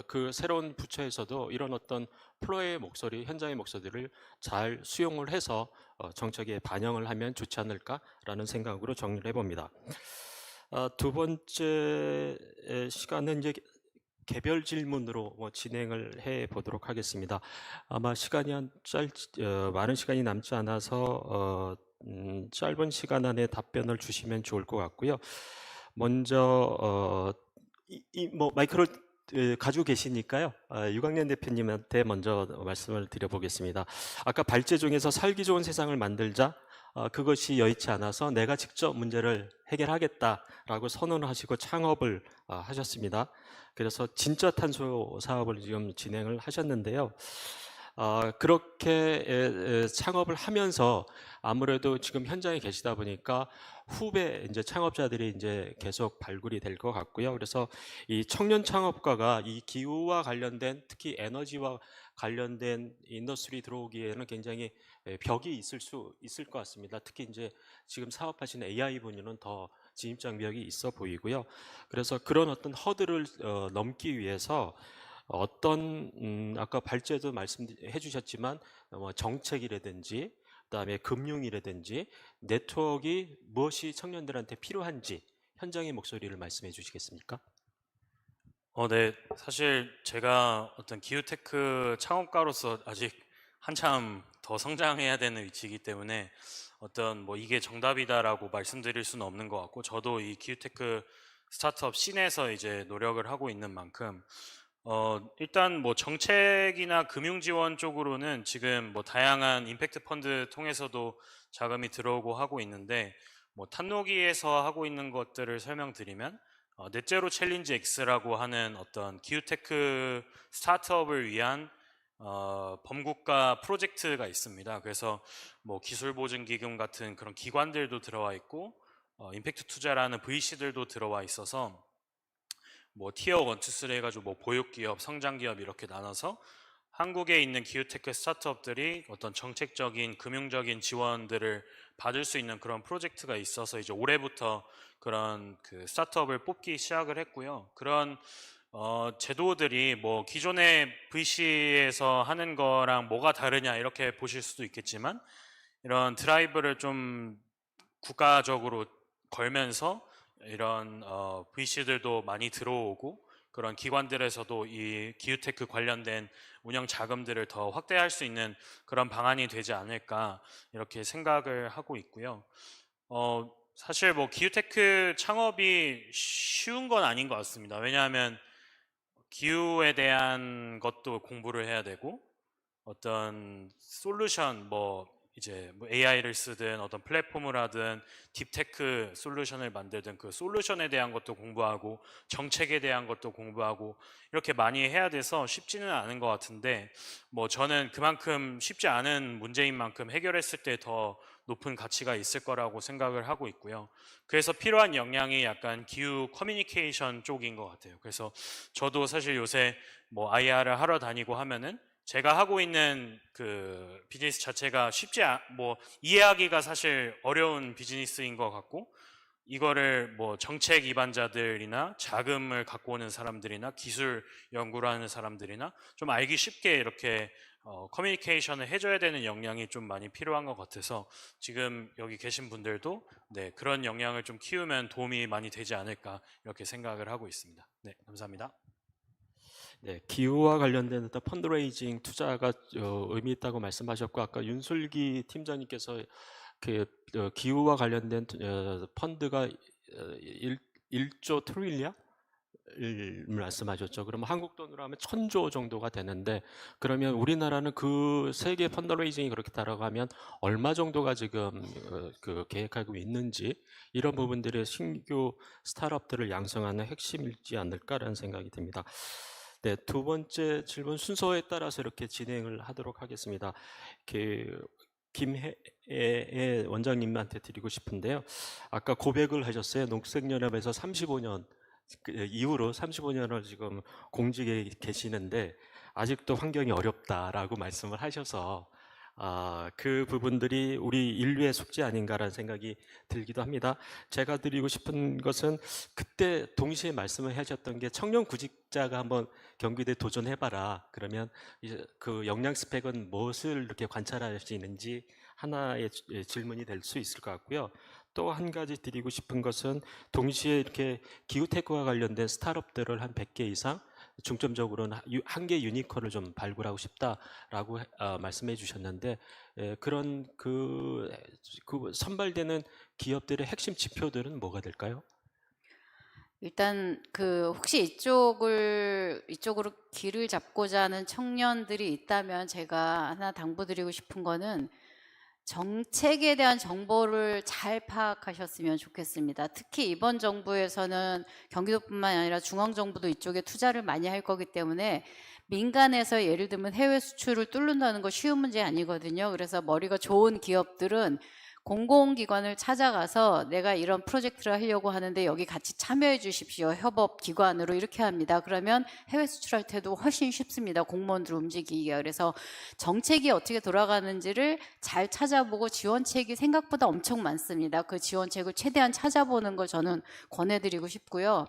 그 새로운 부처에서도 이런 어떤 플로의 목소리, 현장의 목소리를 잘 수용을 해서 정책에 반영을 하면 좋지 않을까라는 생각으로 정리를 해봅니다. 두 번째 시간은 이제 개별 질문으로 진행을 해 보도록 하겠습니다. 아마 시간이 많은 시간이 남지 않아서 짧은 시간 안에 답변을 주시면 좋을 것 같고요. 먼저 마이크를 가지고 계시니까요. 유광련 대표님한테 먼저 말씀을 드려보겠습니다. 아까 발제 중에서 살기 좋은 세상을 만들자, 그것이 여의치 않아서 내가 직접 문제를 해결하겠다라고 선언을 하시고 창업을 하셨습니다. 그래서 진짜 탄소 사업을 지금 진행을 하셨는데요. 그렇게 창업을 하면서 아무래도 지금 현장에 계시다 보니까 후배 이제 창업자들이 이제 계속 발굴이 될 것 같고요. 그래서 이 청년 창업가가 이 기후와 관련된, 특히 에너지와 관련된 인더스트리 들어오기에는 굉장히 벽이 있을 것 같습니다. 특히 이제 지금 사업하시는 AI 분야는 더 진입장벽이 있어 보이고요. 그래서 그런 어떤 허들을 넘기 위해서 어떤 아까 발제도 말씀해 주셨지만 뭐 정책이라든지 그다음에 금융이라든지 네트워크가 무엇이 청년들한테 필요한지 현장의 목소리를 말씀해 주시겠습니까? 네. 사실 제가 어떤 기후테크 창업가로서 아직 한참 더 성장해야 되는 위치이기 때문에 어떤 뭐 이게 정답이다라고 말씀드릴 수는 없는 것 같고, 저도 이 기후테크 스타트업 씬에서 이제 노력을 하고 있는 만큼 일단 뭐 정책이나 금융 지원 쪽으로는 지금 뭐 다양한 임팩트 펀드 통해서도 자금이 들어오고 하고 있는데, 뭐 탄노기에서 하고 있는 것들을 설명드리면 넷제로 챌린지 X라고 하는 어떤 기후테크 스타트업을 위한 범국가 프로젝트가 있습니다. 그래서 뭐 기술보증기금 같은 그런 기관들도 들어와 있고 임팩트 투자라는 VC들도 들어와 있어서 뭐 티어 1, 2, 3 해가지고 뭐 보육기업, 성장기업 이렇게 나눠서 한국에 있는 기후테크 스타트업들이 어떤 정책적인, 금융적인 지원들을 받을 수 있는 그런 프로젝트가 있어서 이제 올해부터 그런 그 스타트업을 뽑기 시작을 했고요. 그런 제도들이 뭐 기존의 VC에서 하는 거랑 뭐가 다르냐 이렇게 보실 수도 있겠지만, 이런 드라이브를 좀 국가적으로 걸면서 이런 VC들도 많이 들어오고 그런 기관들에서도 이 기후테크 관련된 운영 자금들을 더 확대할 수 있는 그런 방안이 되지 않을까 이렇게 생각을 하고 있고요. 사실 뭐 기후테크 창업이 쉬운 건 아닌 것 같습니다. 왜냐하면 기후에 대한 것도 공부를 해야 되고 어떤 솔루션 뭐 이제 뭐 AI를 쓰든 어떤 플랫폼을 하든 딥테크 솔루션을 만들든 그 솔루션에 대한 것도 공부하고 정책에 대한 것도 공부하고 이렇게 많이 해야 돼서 쉽지는 않은 것 같은데, 뭐 저는 그만큼 쉽지 않은 문제인 만큼 해결했을 때 더 높은 가치가 있을 거라고 생각을 하고 있고요. 그래서 필요한 역량이 약간 기후 커뮤니케이션 쪽인 것 같아요. 그래서 저도 사실 요새 뭐 IR을 하러 다니고 하면은 제가 하고 있는 그 비즈니스 자체가 뭐 이해하기가 사실 어려운 비즈니스인 것 같고, 이거를 뭐 정책 입안자들이나 자금을 갖고 오는 사람들이나 기술 연구를 하는 사람들이나 좀 알기 쉽게 이렇게 커뮤니케이션을 해줘야 되는 역량이 좀 많이 필요한 것 같아서 지금 여기 계신 분들도 네, 그런 역량을 좀 키우면 도움이 많이 되지 않을까 이렇게 생각을 하고 있습니다. 네, 감사합니다. 네, 기후와 관련된 어떤 펀드레이징 투자가 의미 있다고 말씀하셨고, 아까 윤슬기 팀장님께서 그 기후와 관련된 펀드가 1조 트릴리언 말씀하셨죠. 그러면 한국 돈으로 하면 1,000조 정도가 되는데, 그러면 우리나라는 그 세계 펀드레이징이 그렇게 따라가면 얼마 정도가 지금 그 계획하고 있는지, 이런 부분들이 신규 스타트업들을 양성하는 핵심이지 않을까라는 생각이 듭니다. 네, 두 번째 질문 순서에 따라서 이렇게 진행을 하도록 하겠습니다. 김해 원장님한테 드리고 싶은데요. 아까 고백을 하셨어요. 녹색연합에서 35년 이후로 35년을 지금 공직에 계시는데 아직도 환경이 어렵다라고 말씀을 하셔서 그 부분들이 우리 인류의 숙제 아닌가라는 생각이 들기도 합니다. 제가 드리고 싶은 것은 그때 동시에 말씀을 하셨던 게 청년 구직자가 한번 경기대에 도전해봐라. 그러면 이제 그 역량 스펙은 무엇을 이렇게 관찰하시는지 하나의 질문이 될 수 있을 것 같고요. 또 한 가지 드리고 싶은 것은 동시에 이렇게 기후테크와 관련된 스타트업들을 한 100개 이상 중점적으로는 한 개 유니콘을 좀 발굴하고 싶다라고 말씀해 주셨는데, 그런 그 선발되는 기업들의 핵심 지표들은 뭐가 될까요? 일단 그 혹시 이쪽으로 길을 잡고자 하는 청년들이 있다면 제가 하나 당부드리고 싶은 거는 정책에 대한 정보를 잘 파악하셨으면 좋겠습니다. 특히 이번 정부에서는 경기도뿐만 아니라 중앙정부도 이쪽에 투자를 많이 할 거기 때문에 민간에서 예를 들면 해외 수출을 뚫는다는 거 쉬운 문제 아니거든요. 그래서 머리가 좋은 기업들은 공공기관을 찾아가서 내가 이런 프로젝트를 하려고 하는데 여기 같이 참여해 주십시오. 협업기관으로 이렇게 합니다. 그러면 해외 수출할 때도 훨씬 쉽습니다. 공무원들 움직이기가. 그래서 정책이 어떻게 돌아가는지를 잘 찾아보고 지원책이 생각보다 엄청 많습니다. 그 지원책을 최대한 찾아보는 걸 저는 권해드리고 싶고요.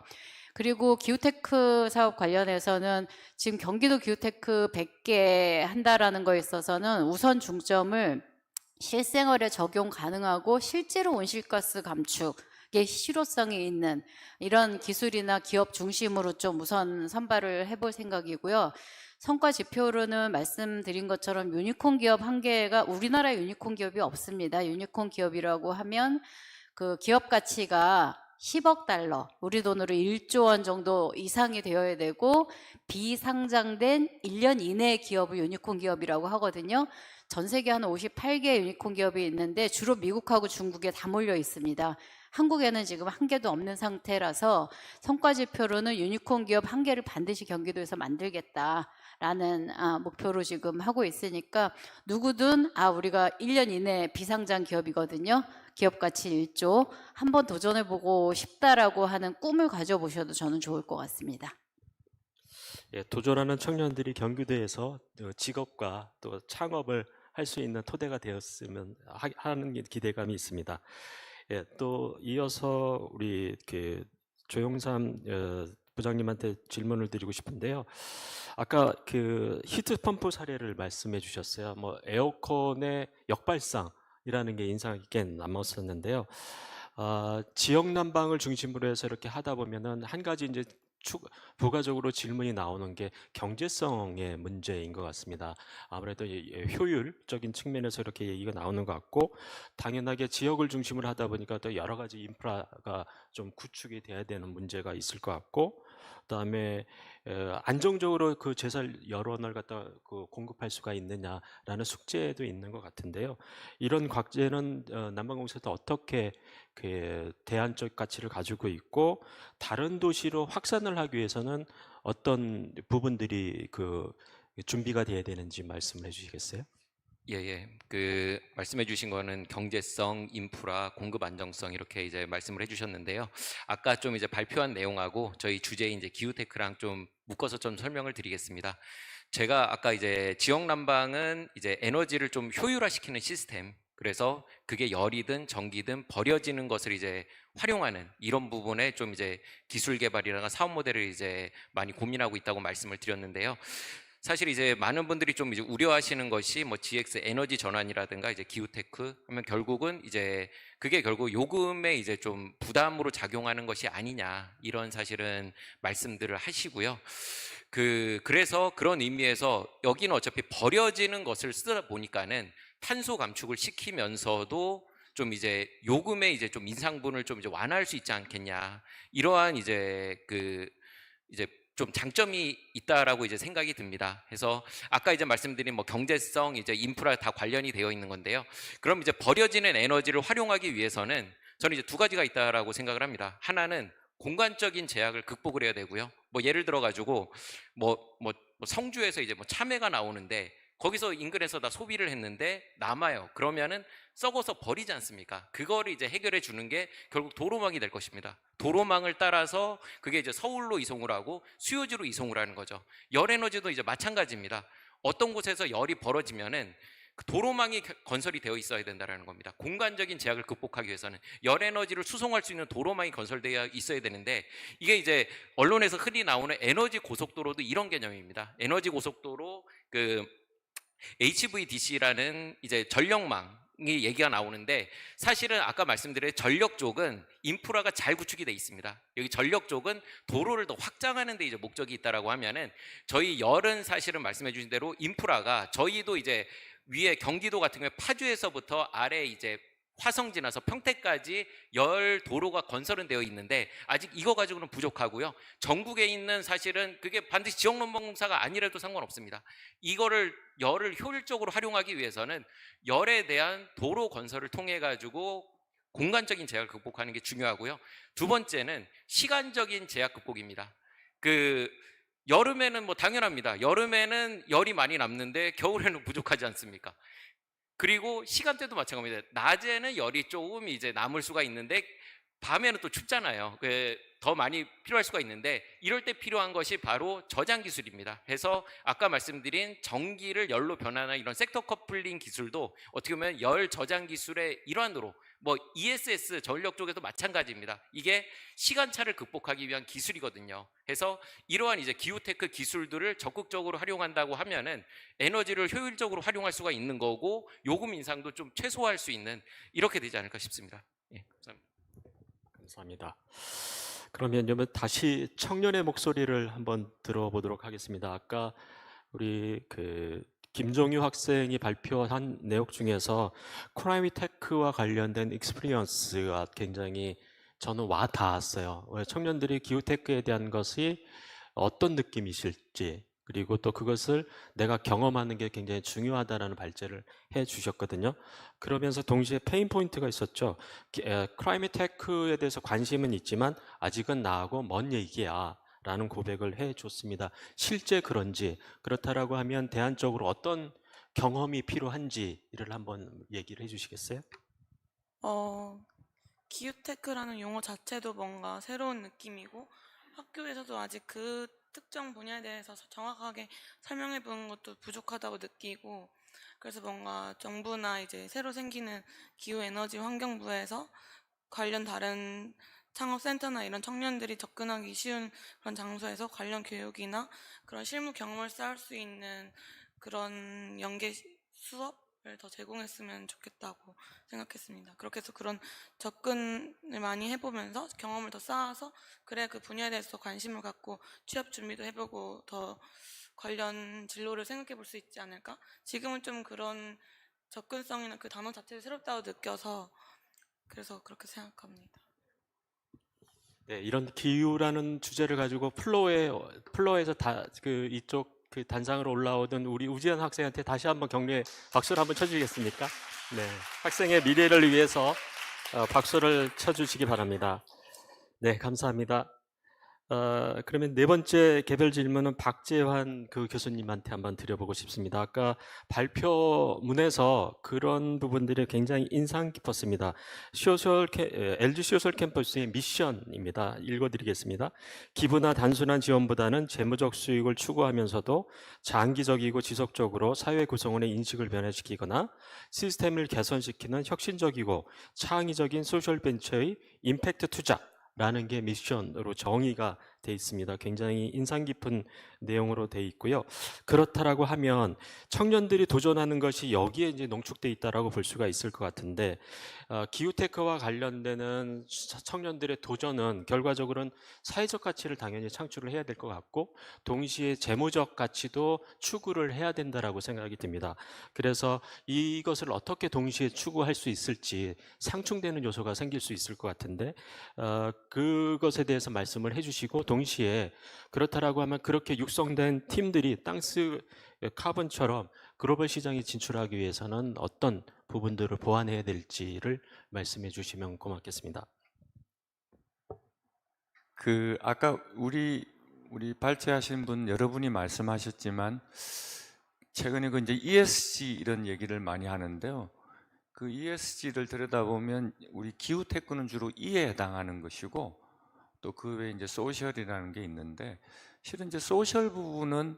그리고 기후테크 사업 관련해서는 지금 경기도 기후테크 100개 한다라는 거에 있어서는 우선 중점을 실생활에 적용 가능하고 실제로 온실가스 감축에 실효성이 있는 이런 기술이나 기업 중심으로 좀 우선 선발을 해볼 생각이고요. 성과 지표로는 말씀드린 것처럼 유니콘 기업 한 개가 우리나라에 유니콘 기업이 없습니다. 유니콘 기업이라고 하면 그 기업 가치가 10억 달러, 우리 돈으로 1조 원 정도 이상이 되어야 되고 비상장된 1년 이내의 기업을 유니콘 기업이라고 하거든요. 전 세계 한 58개 유니콘 기업이 있는데 주로 미국하고 중국에 다 몰려 있습니다. 한국에는 지금 한 개도 없는 상태라서 성과 지표로는 유니콘 기업 한 개를 반드시 경기도에서 만들겠다라는 목표로 지금 하고 있으니까 누구든 우리가 1년 이내 비상장 기업이거든요. 기업 가치 1조 한번 도전해보고 싶다라고 하는 꿈을 가져보셔도 저는 좋을 것 같습니다. 예, 도전하는 청년들이 경기도에서 직업과 또 창업을 할 수 있는 토대가 되었으면 하는 기대감이 있습니다. 예, 또 이어서 우리 조영삼 부장님한테 질문을 드리고 싶은데요. 아까 그 히트펌프 사례를 말씀해 주셨어요. 뭐 에어컨의 역발상이라는 게 인상 깊게 남았었는데요. 지역 난방을 중심으로 해서 이렇게 하다 보면은 한 가지 이제 부가적으로 질문이 나오는 게 경제성의 문제인 것 같습니다. 아무래도 효율적인 측면에서 이렇게 얘기가 나오는 것 같고, 당연하게 지역을 중심으로 하다 보니까 또 여러 가지 인프라가 좀 구축이 돼야 되는 문제가 있을 것 같고, 그다음에 안정적으로 그 제설 여론을 갖다 공급할 수가 있느냐라는 숙제도 있는 것 같은데요. 이런 과제는 난방공사에서 어떻게 대안적 가치를 가지고 있고, 다른 도시로 확산을 하기 위해서는 어떤 부분들이 준비가 돼야 되는지 말씀을 해주시겠어요? 예. 그 말씀해 주신 거는 경제성, 인프라, 공급 안정성 이렇게 이제 말씀을 해 주셨는데요. 아까 좀 이제 발표한 내용하고 저희 주제인 이제 기후테크랑 좀 묶어서 좀 설명을 드리겠습니다. 제가 아까 이제 지역 난방은 이제 에너지를 좀 효율화시키는 시스템, 그래서 그게 열이든 전기든 버려지는 것을 이제 활용하는 이런 부분에 좀 이제 기술 개발이나 사업 모델을 이제 많이 고민하고 있다고 말씀을 드렸는데요. 사실 이제 많은 분들이 좀 이제 우려하시는 것이 뭐 GX 에너지 전환이라든가 이제 기후테크 하면 결국은 이제 그게 결국 요금에 이제 좀 부담으로 작용하는 것이 아니냐, 이런 사실은 말씀들을 하시고요. 그래서 그런 의미에서 여기는 어차피 버려지는 것을 쓰다 보니까는 탄소 감축을 시키면서도 좀 이제 요금에 이제 좀 인상분을 좀 이제 완화할 수 있지 않겠냐, 이러한 이제 이제 좀 장점이 있다라고 이제 생각이 듭니다. 그래서 아까 이제 말씀드린 뭐 경제성, 이제 인프라 다 관련이 되어 있는 건데요. 그럼 이제 버려지는 에너지를 활용하기 위해서는 저는 이제 두 가지가 있다라고 생각을 합니다. 하나는 공간적인 제약을 극복을 해야 되고요. 뭐 예를 들어 가지고 뭐 성주에서 이제 뭐 참외가 나오는데 거기서 인근에서 다 소비를 했는데 남아요. 그러면은 썩어서 버리지 않습니까? 그거를 이제 해결해 주는 게 결국 도로망이 될 것입니다. 도로망을 따라서 그게 이제 서울로 이송을 하고 수요지로 이송을 하는 거죠. 열에너지도 이제 마찬가지입니다. 어떤 곳에서 열이 벌어지면은 그 도로망이 건설이 되어 있어야 된다는 겁니다. 공간적인 제약을 극복하기 위해서는 열에너지를 수송할 수 있는 도로망이 건설되어 있어야 되는데, 이게 이제 언론에서 흔히 나오는 에너지 고속도로도 이런 개념입니다. 에너지 고속도로 HVDC라는 이제 전력망이 얘기가 나오는데, 사실은 아까 말씀드린 전력 쪽은 인프라가 잘 구축이 돼 있습니다. 여기 전력 쪽은 도로를 더 확장하는 데 이제 목적이 있다라고 하면은, 저희 열은 사실은 말씀해 주신 대로 인프라가 저희도 이제 위에 경기도 같은 경우에 파주에서부터 아래 이제 화성 지나서 평택까지 열 도로가 건설은 되어 있는데 아직 이거 가지고는 부족하고요. 전국에 있는 사실은 그게 반드시 지역농업공사가 아니라도 상관없습니다. 이거를 열을 효율적으로 활용하기 위해서는 열에 대한 도로 건설을 통해 가지고 공간적인 제약을 극복하는 게 중요하고요. 두 번째는 시간적인 제약 극복입니다. 여름에는 뭐 당연합니다. 여름에는 열이 많이 남는데 겨울에는 부족하지 않습니까? 그리고 시간대도 마찬가지입니다. 낮에는 열이 조금 이제 남을 수가 있는데 밤에는 또 춥잖아요. 더 많이 필요할 수가 있는데 이럴 때 필요한 것이 바로 저장 기술입니다. 그래서 아까 말씀드린 전기를 열로 변화하는 이런 섹터 커플링 기술도 어떻게 보면 열 저장 기술의 일환으로 뭐 ESS 전력 쪽에도 마찬가지입니다. 이게 시간차를 극복하기 위한 기술이거든요. 그래서 이러한 이제 기후테크 기술들을 적극적으로 활용한다고 하면은 에너지를 효율적으로 활용할 수가 있는 거고 요금 인상도 좀 최소화할 수 있는 이렇게 되지 않을까 싶습니다. 예, 감사합니다. 감사합니다. 그러면 다시 청년의 목소리를 한번 들어보도록 하겠습니다. 아까 우리 김종유 학생이 발표한 내용 중에서 크라이미테크와 관련된 익스피리언스가 굉장히 저는 와 닿았어요. 청년들이 기후테크에 대한 것이 어떤 느낌이실지, 그리고 또 그것을 내가 경험하는 게 굉장히 중요하다라는 발제를 해 주셨거든요. 그러면서 동시에 페인 포인트가 있었죠. 크라이미테크에 대해서 관심은 있지만 아직은 나하고 먼 얘기야 라는 고백을 해 줬습니다. 실제 그런지, 그렇다라고 하면 대안적으로 어떤 경험이 필요한지를 한번 얘기를 해 주시겠어요? 기후테크라는 용어 자체도 뭔가 새로운 느낌이고 학교에서도 아직 그 특정 분야에 대해서 정확하게 설명해 보는 것도 부족하다고 느끼고, 그래서 뭔가 정부나 이제 새로 생기는 기후에너지 환경부에서 관련 다른 창업센터나 이런 청년들이 접근하기 쉬운 그런 장소에서 관련 교육이나 그런 실무 경험을 쌓을 수 있는 그런 연계 수업을 더 제공했으면 좋겠다고 생각했습니다. 그렇게 해서 그런 접근을 많이 해보면서 경험을 더 쌓아서 그래 그 분야에 대해서 관심을 갖고 취업 준비도 해보고 더 관련 진로를 생각해 볼 수 있지 않을까? 지금은 좀 그런 접근성이나 그 단어 자체를 새롭다고 느껴서 그래서 그렇게 생각합니다. 네, 이런 기후라는 주제를 가지고 플로어에서 이쪽 단상으로 올라오던 우리 우지현 학생한테 다시 한번 격려의 박수를 한번 쳐주시겠습니까? 네, 학생의 미래를 위해서 박수를 쳐주시기 바랍니다. 네, 감사합니다. 그러면 네 번째 개별 질문은 박재환 교수님한테 한번 드려보고 싶습니다. 아까 발표문에서 그런 부분들이 굉장히 인상 깊었습니다. LG 소셜 캠퍼스의 미션입니다. 읽어드리겠습니다. 기부나 단순한 지원보다는 재무적 수익을 추구하면서도 장기적이고 지속적으로 사회 구성원의 인식을 변화시키거나 시스템을 개선시키는 혁신적이고 창의적인 소셜 벤처의 임팩트 투자 라는 게 미션으로 정의가 돼 있습니다. 굉장히 인상 깊은 내용으로 돼 있고요. 그렇다라고 하면 청년들이 도전하는 것이 여기에 이제 농축돼 있다라고 볼 수가 있을 것 같은데, 기후테크와 관련되는 청년들의 도전은 결과적으로는 사회적 가치를 당연히 창출을 해야 될 것 같고, 동시에 재무적 가치도 추구를 해야 된다라고 생각이 듭니다. 그래서 이것을 어떻게 동시에 추구할 수 있을지 상충되는 요소가 생길 수 있을 것 같은데, 그것에 대해서 말씀을 해주시고, 동시에 그렇다라고 하면 그렇게 육성된 팀들이 땅스 카본처럼 글로벌 시장에 진출하기 위해서는 어떤 부분들을 보완해야 될지를 말씀해 주시면 고맙겠습니다. 아까 우리 발제하신 분 여러분이 말씀하셨지만 최근에 이제 ESG 이런 얘기를 많이 하는데요. 그 ESG를 들여다보면 우리 기후테크는 주로 E에 해당하는 것이고, 또 그 외에 이제 소셜이라는 게 있는데, 실은 이제 소셜 부분은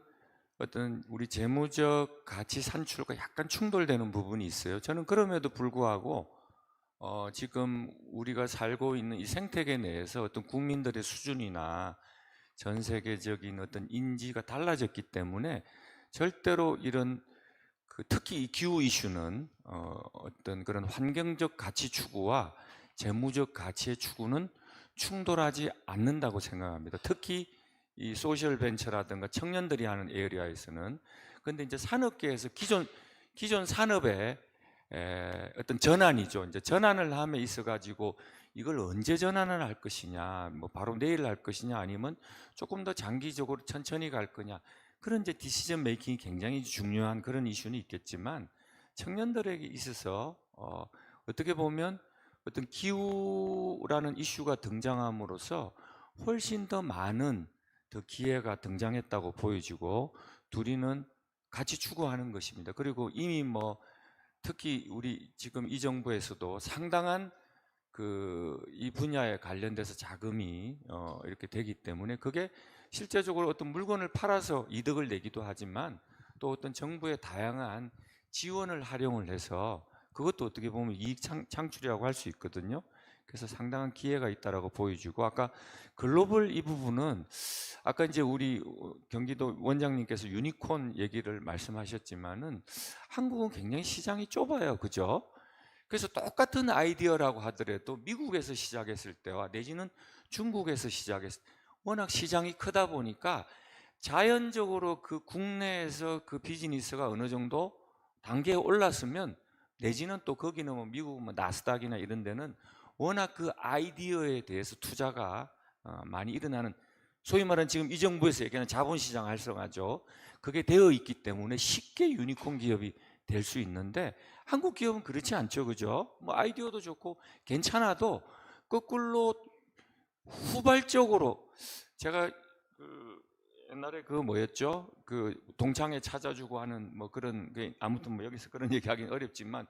어떤 우리 재무적 가치 산출과 약간 충돌되는 부분이 있어요. 저는 그럼에도 불구하고 지금 우리가 살고 있는 이 생태계 내에서 어떤 국민들의 수준이나 전 세계적인 어떤 인지가 달라졌기 때문에 절대로 이런 특히 이 기후 이슈는 어떤 그런 환경적 가치 추구와 재무적 가치의 추구는 충돌하지 않는다고 생각합니다. 특히 이 소셜 벤처라든가 청년들이 하는 에리아에서는. 근데 이제 산업계에서 기존 산업에 어떤 전환이죠. 이제 전환을 함에 있어 가지고 이걸 언제 전환을 할 것이냐, 뭐 바로 내일 할 것이냐, 아니면 조금 더 장기적으로 천천히 갈 거냐, 그런 이제 디시전 메이킹이 굉장히 중요한 그런 이슈는 있겠지만, 청년들에게 있어서 어떻게 보면 어떤 기후라는 이슈가 등장함으로써 훨씬 더 많은 더 기회가 등장했다고 보여지고, 둘이는 같이 추구하는 것입니다. 그리고 이미 뭐 특히 우리 지금 이 정부에서도 상당한 이 분야에 관련돼서 자금이 이렇게 되기 때문에, 그게 실제적으로 어떤 물건을 팔아서 이득을 내기도 하지만, 또 어떤 정부의 다양한 지원을 활용을 해서 그것도 어떻게 보면 이익 창출이라고 할 수 있거든요. 그래서 상당한 기회가 있다라고 보여지고, 아까 글로벌 이 부분은 아까 이제 우리 경기도 원장님께서 유니콘 얘기를 말씀하셨지만은, 한국은 굉장히 시장이 좁아요, 그죠? 그래서 똑같은 아이디어라고 하더라도 미국에서 시작했을 때와 내지는 중국에서 시작했을 때 워낙 시장이 크다 보니까 자연적으로 그 국내에서 그 비즈니스가 어느 정도 단계에 올랐으면, 내지는 또 거기는 뭐 미국 뭐 나스닥이나 이런 데는 워낙 그 아이디어에 대해서 투자가 많이 일어나는, 소위 말하는 지금 이 정부에서 얘기하는 자본시장 활성화죠. 그게 되어 있기 때문에 쉽게 유니콘 기업이 될 수 있는데, 한국 기업은 그렇지 않죠, 그죠? 뭐 아이디어도 좋고 괜찮아도 거꾸로 후발적으로, 제가 옛날에 뭐였죠? 동창회 찾아주고 하는 뭐 그런 아무튼 뭐 여기서 그런 얘기하기는 어렵지만,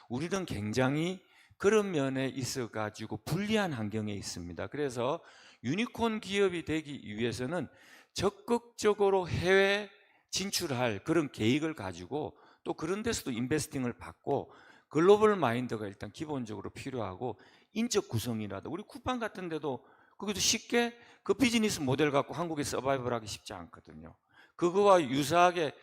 우리는 굉장히 그런 면에 있어 가지고 불리한 환경에 있습니다. 그래서 유니콘 기업이 되기 위해서는 적극적으로 해외 진출할 그런 계획을 가지고, 또 그런 데서도 인베스팅을 받고, 글로벌 마인드가 일단 기본적으로 필요하고, 인적 구성이라도 우리 쿠팡 같은 데도 거기도 쉽게 그 비즈니스 모델 갖고 한국에 서바이벌하기 쉽지 않거든요. 그거와 유사하게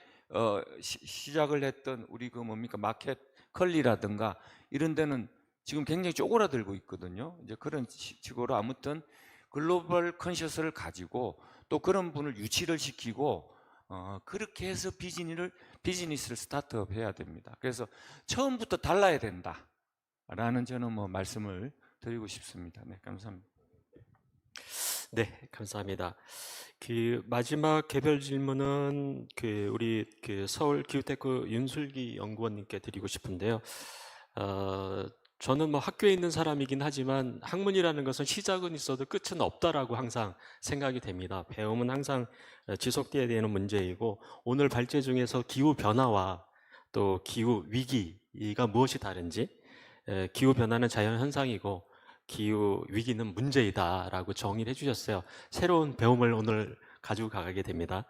시작을 했던 우리 뭡니까 마켓 컬리라든가 이런 데는 지금 굉장히 쪼그라들고 있거든요. 이제 그런 식으로 아무튼 글로벌 컨셔스를 가지고 또 그런 분을 유치를 시키고 그렇게 해서 비즈니스를 스타트업 해야 됩니다. 그래서 처음부터 달라야 된다라는 저는 뭐 말씀을 드리고 싶습니다. 네, 감사합니다. 네, 감사합니다. 마지막 개별 질문은 우리 서울 기후테크 윤슬기 연구원님께 드리고 싶은데요. 저는 뭐 학교에 있는 사람이긴 하지만 학문이라는 것은 시작은 있어도 끝은 없다라고 항상 생각이 됩니다. 배움은 항상 지속돼야 되는 문제이고, 오늘 발제 중에서 기후 변화와 또 기후 위기가 무엇이 다른지, 기후 변화는 자연 현상이고 기후 위기는 문제이다라고 정의를 해주셨어요. 새로운 배움을 오늘 가지고 가게 됩니다.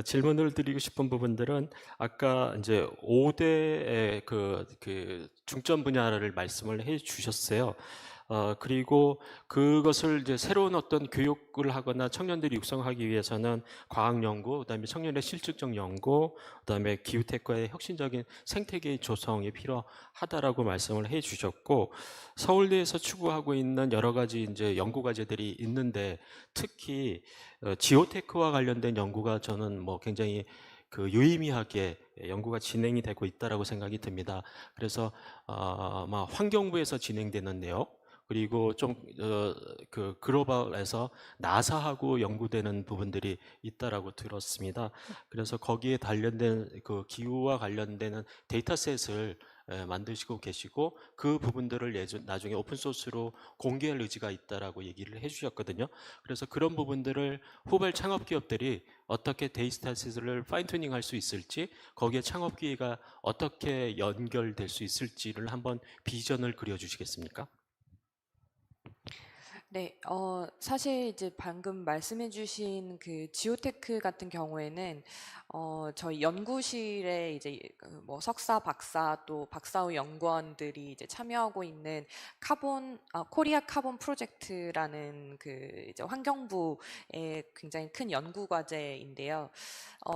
질문을 드리고 싶은 부분들은 아까 이제 5대의 그 중점 분야를 말씀을 해 주셨어요. 그리고 그것을 이제 새로운 어떤 교육을 하거나 청년들이 육성하기 위해서는 과학 연구, 그다음에 청년의 실질적 연구, 그다음에 기후테크의 혁신적인 생태계 조성이 필요하다라고 말씀을 해 주셨고, 서울대에서 추구하고 있는 여러 가지 이제 연구 과제들이 있는데, 특히 지오테크와 관련된 연구가 저는 뭐 굉장히 유의미하게 연구가 진행이 되고 있다라고 생각이 듭니다. 그래서 아마 환경부에서 진행되는 내용, 그리고 좀 글로벌에서 나사하고 연구되는 부분들이 있다라고 들었습니다. 그래서 거기에 관련된 기후와 관련되는 데이터셋을 만드시고 계시고, 그 부분들을 나중에 오픈소스로 공개할 의지가 있다라고 얘기를 해주셨거든요. 그래서 그런 부분들을 후발 창업 기업들이 어떻게 데이터셋을 파인튜닝 할 수 있을지, 거기에 창업 기회가 어떻게 연결될 수 있을지를 한번 비전을 그려주시겠습니까? 네, 사실 이제 방금 말씀해주신 그 지오테크 같은 경우에는 저희 연구실에 이제 뭐 석사, 박사 또 박사 후 연구원들이 이제 참여하고 있는 코리아 카본 프로젝트라는 이제 환경부의 굉장히 큰 연구 과제인데요.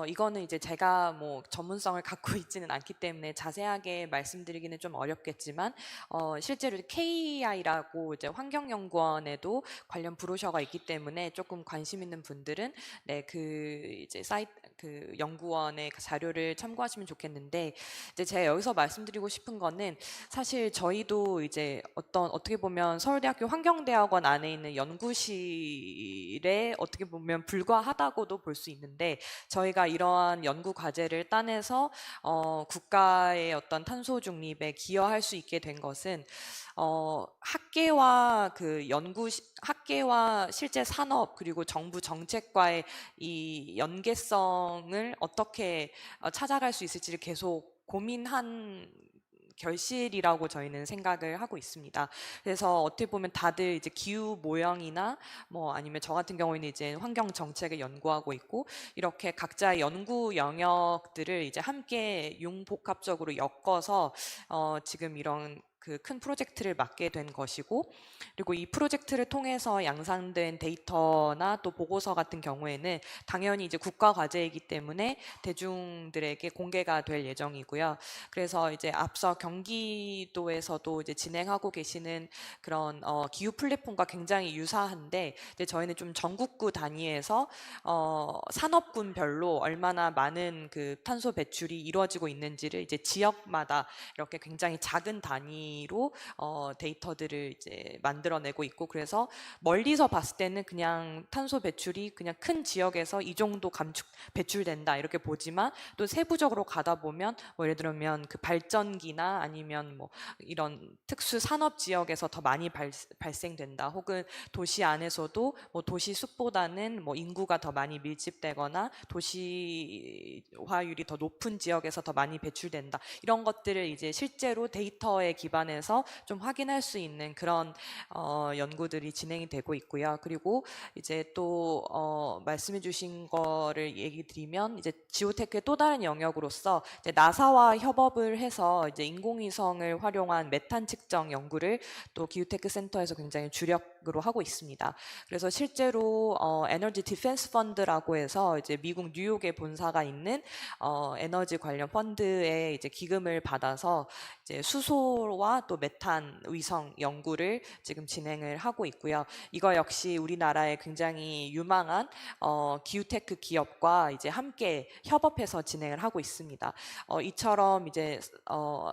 이거는 이제 제가 뭐 전문성을 갖고 있지는 않기 때문에 자세하게 말씀드리기는 좀 어렵겠지만, 실제로 KI라고 이제 환경연구원에도 관련 브로셔가 있기 때문에 조금 관심 있는 분들은 이제 그 연구원의 그 자료를 참고하시면 좋겠는데, 이제 제가 여기서 말씀드리고 싶은 거는 사실 저희도 이제 어떻게 보면 서울대학교 환경대학원 안에 있는 연구실에 어떻게 보면 불과하다고도 볼 수 있는데, 저희가 이러한 연구 과제를 따내서 국가의 어떤 탄소 중립에 기여할 수 있게 된 것은 학계와 학계와 실제 산업 그리고 정부 정책과의 이 연계성을 어떻게 찾아갈 수 있을지를 계속 고민한 결실이라고 저희는 생각을 하고 있습니다. 그래서 어떻게 보면 다들 이제 기후 모형이나 뭐 아니면 저 같은 경우에는 이제 환경 정책을 연구하고 있고, 이렇게 각자의 연구 영역들을 이제 함께 융복합적으로 엮어서 지금 이런 그 큰 프로젝트를 맡게 된 것이고, 그리고 이 프로젝트를 통해서 양산된 데이터나 또 보고서 같은 경우에는 당연히 이제 국가 과제이기 때문에 대중들에게 공개가 될 예정이고요. 그래서 이제 앞서 경기도에서도 이제 진행하고 계시는 그런 기후 플랫폼과 굉장히 유사한데, 이제 저희는 좀 전국구 단위에서 산업군별로 얼마나 많은 그 탄소 배출이 이루어지고 있는지를 이제 지역마다 이렇게 굉장히 작은 단위로 데이터들을 이제 만들어내고 있고, 그래서 멀리서 봤을 때는 그냥 탄소 배출이 그냥 큰 지역에서 이 정도 배출된다 이렇게 보지만, 또 세부적으로 가다 보면 뭐 예를 들면 그 발전기나 아니면 뭐 이런 특수 산업 지역에서 더 많이 발생된다, 혹은 도시 안에서도 뭐 도시 숲보다는 뭐 인구가 더 많이 밀집되거나 도시화율이 더 높은 지역에서 더 많이 배출된다, 이런 것들을 이제 실제로 데이터에 기반해서 좀 확인할 수 있는 그런 연구들이 진행이 되고 있고요. 그리고 이제 또 말씀해 주신 거를 얘기 드리면, 이제 지오테크의 또 다른 영역으로서 이제 나사와 협업을 해서 이제 인공위성을 활용한 메탄 측정 연구를 또 기후테크 센터에서 굉장히 주력으로 하고 있습니다. 그래서 실제로 에너지 디펜스 펀드라고 해서 이제 미국 뉴욕에 본사가 있는 에너지 관련 펀드에 이제 기금을 받아서 이제 수소와 또 메탄 위성 연구를 지금 진행을 하고 있고요. 이거 역시 우리나라의 굉장히 유망한 기후테크 기업과 이제 함께 협업해서 진행을 하고 있습니다. 이처럼 이제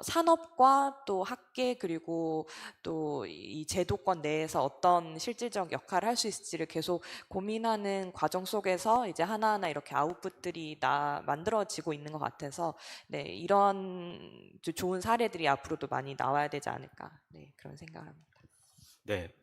산업과 또 학계 그리고 또 이 제도권 내에서 어떤 실질적 역할을 할 수 있을지를 계속 고민하는 과정 속에서 이제 하나하나 이렇게 아웃풋들이 만들어지고 있는 것 같아서, 네, 이런 좋은 사례들이 앞으로도 많이 나와야 되지 않을까, 네, 그런 생각을 합니다. 네,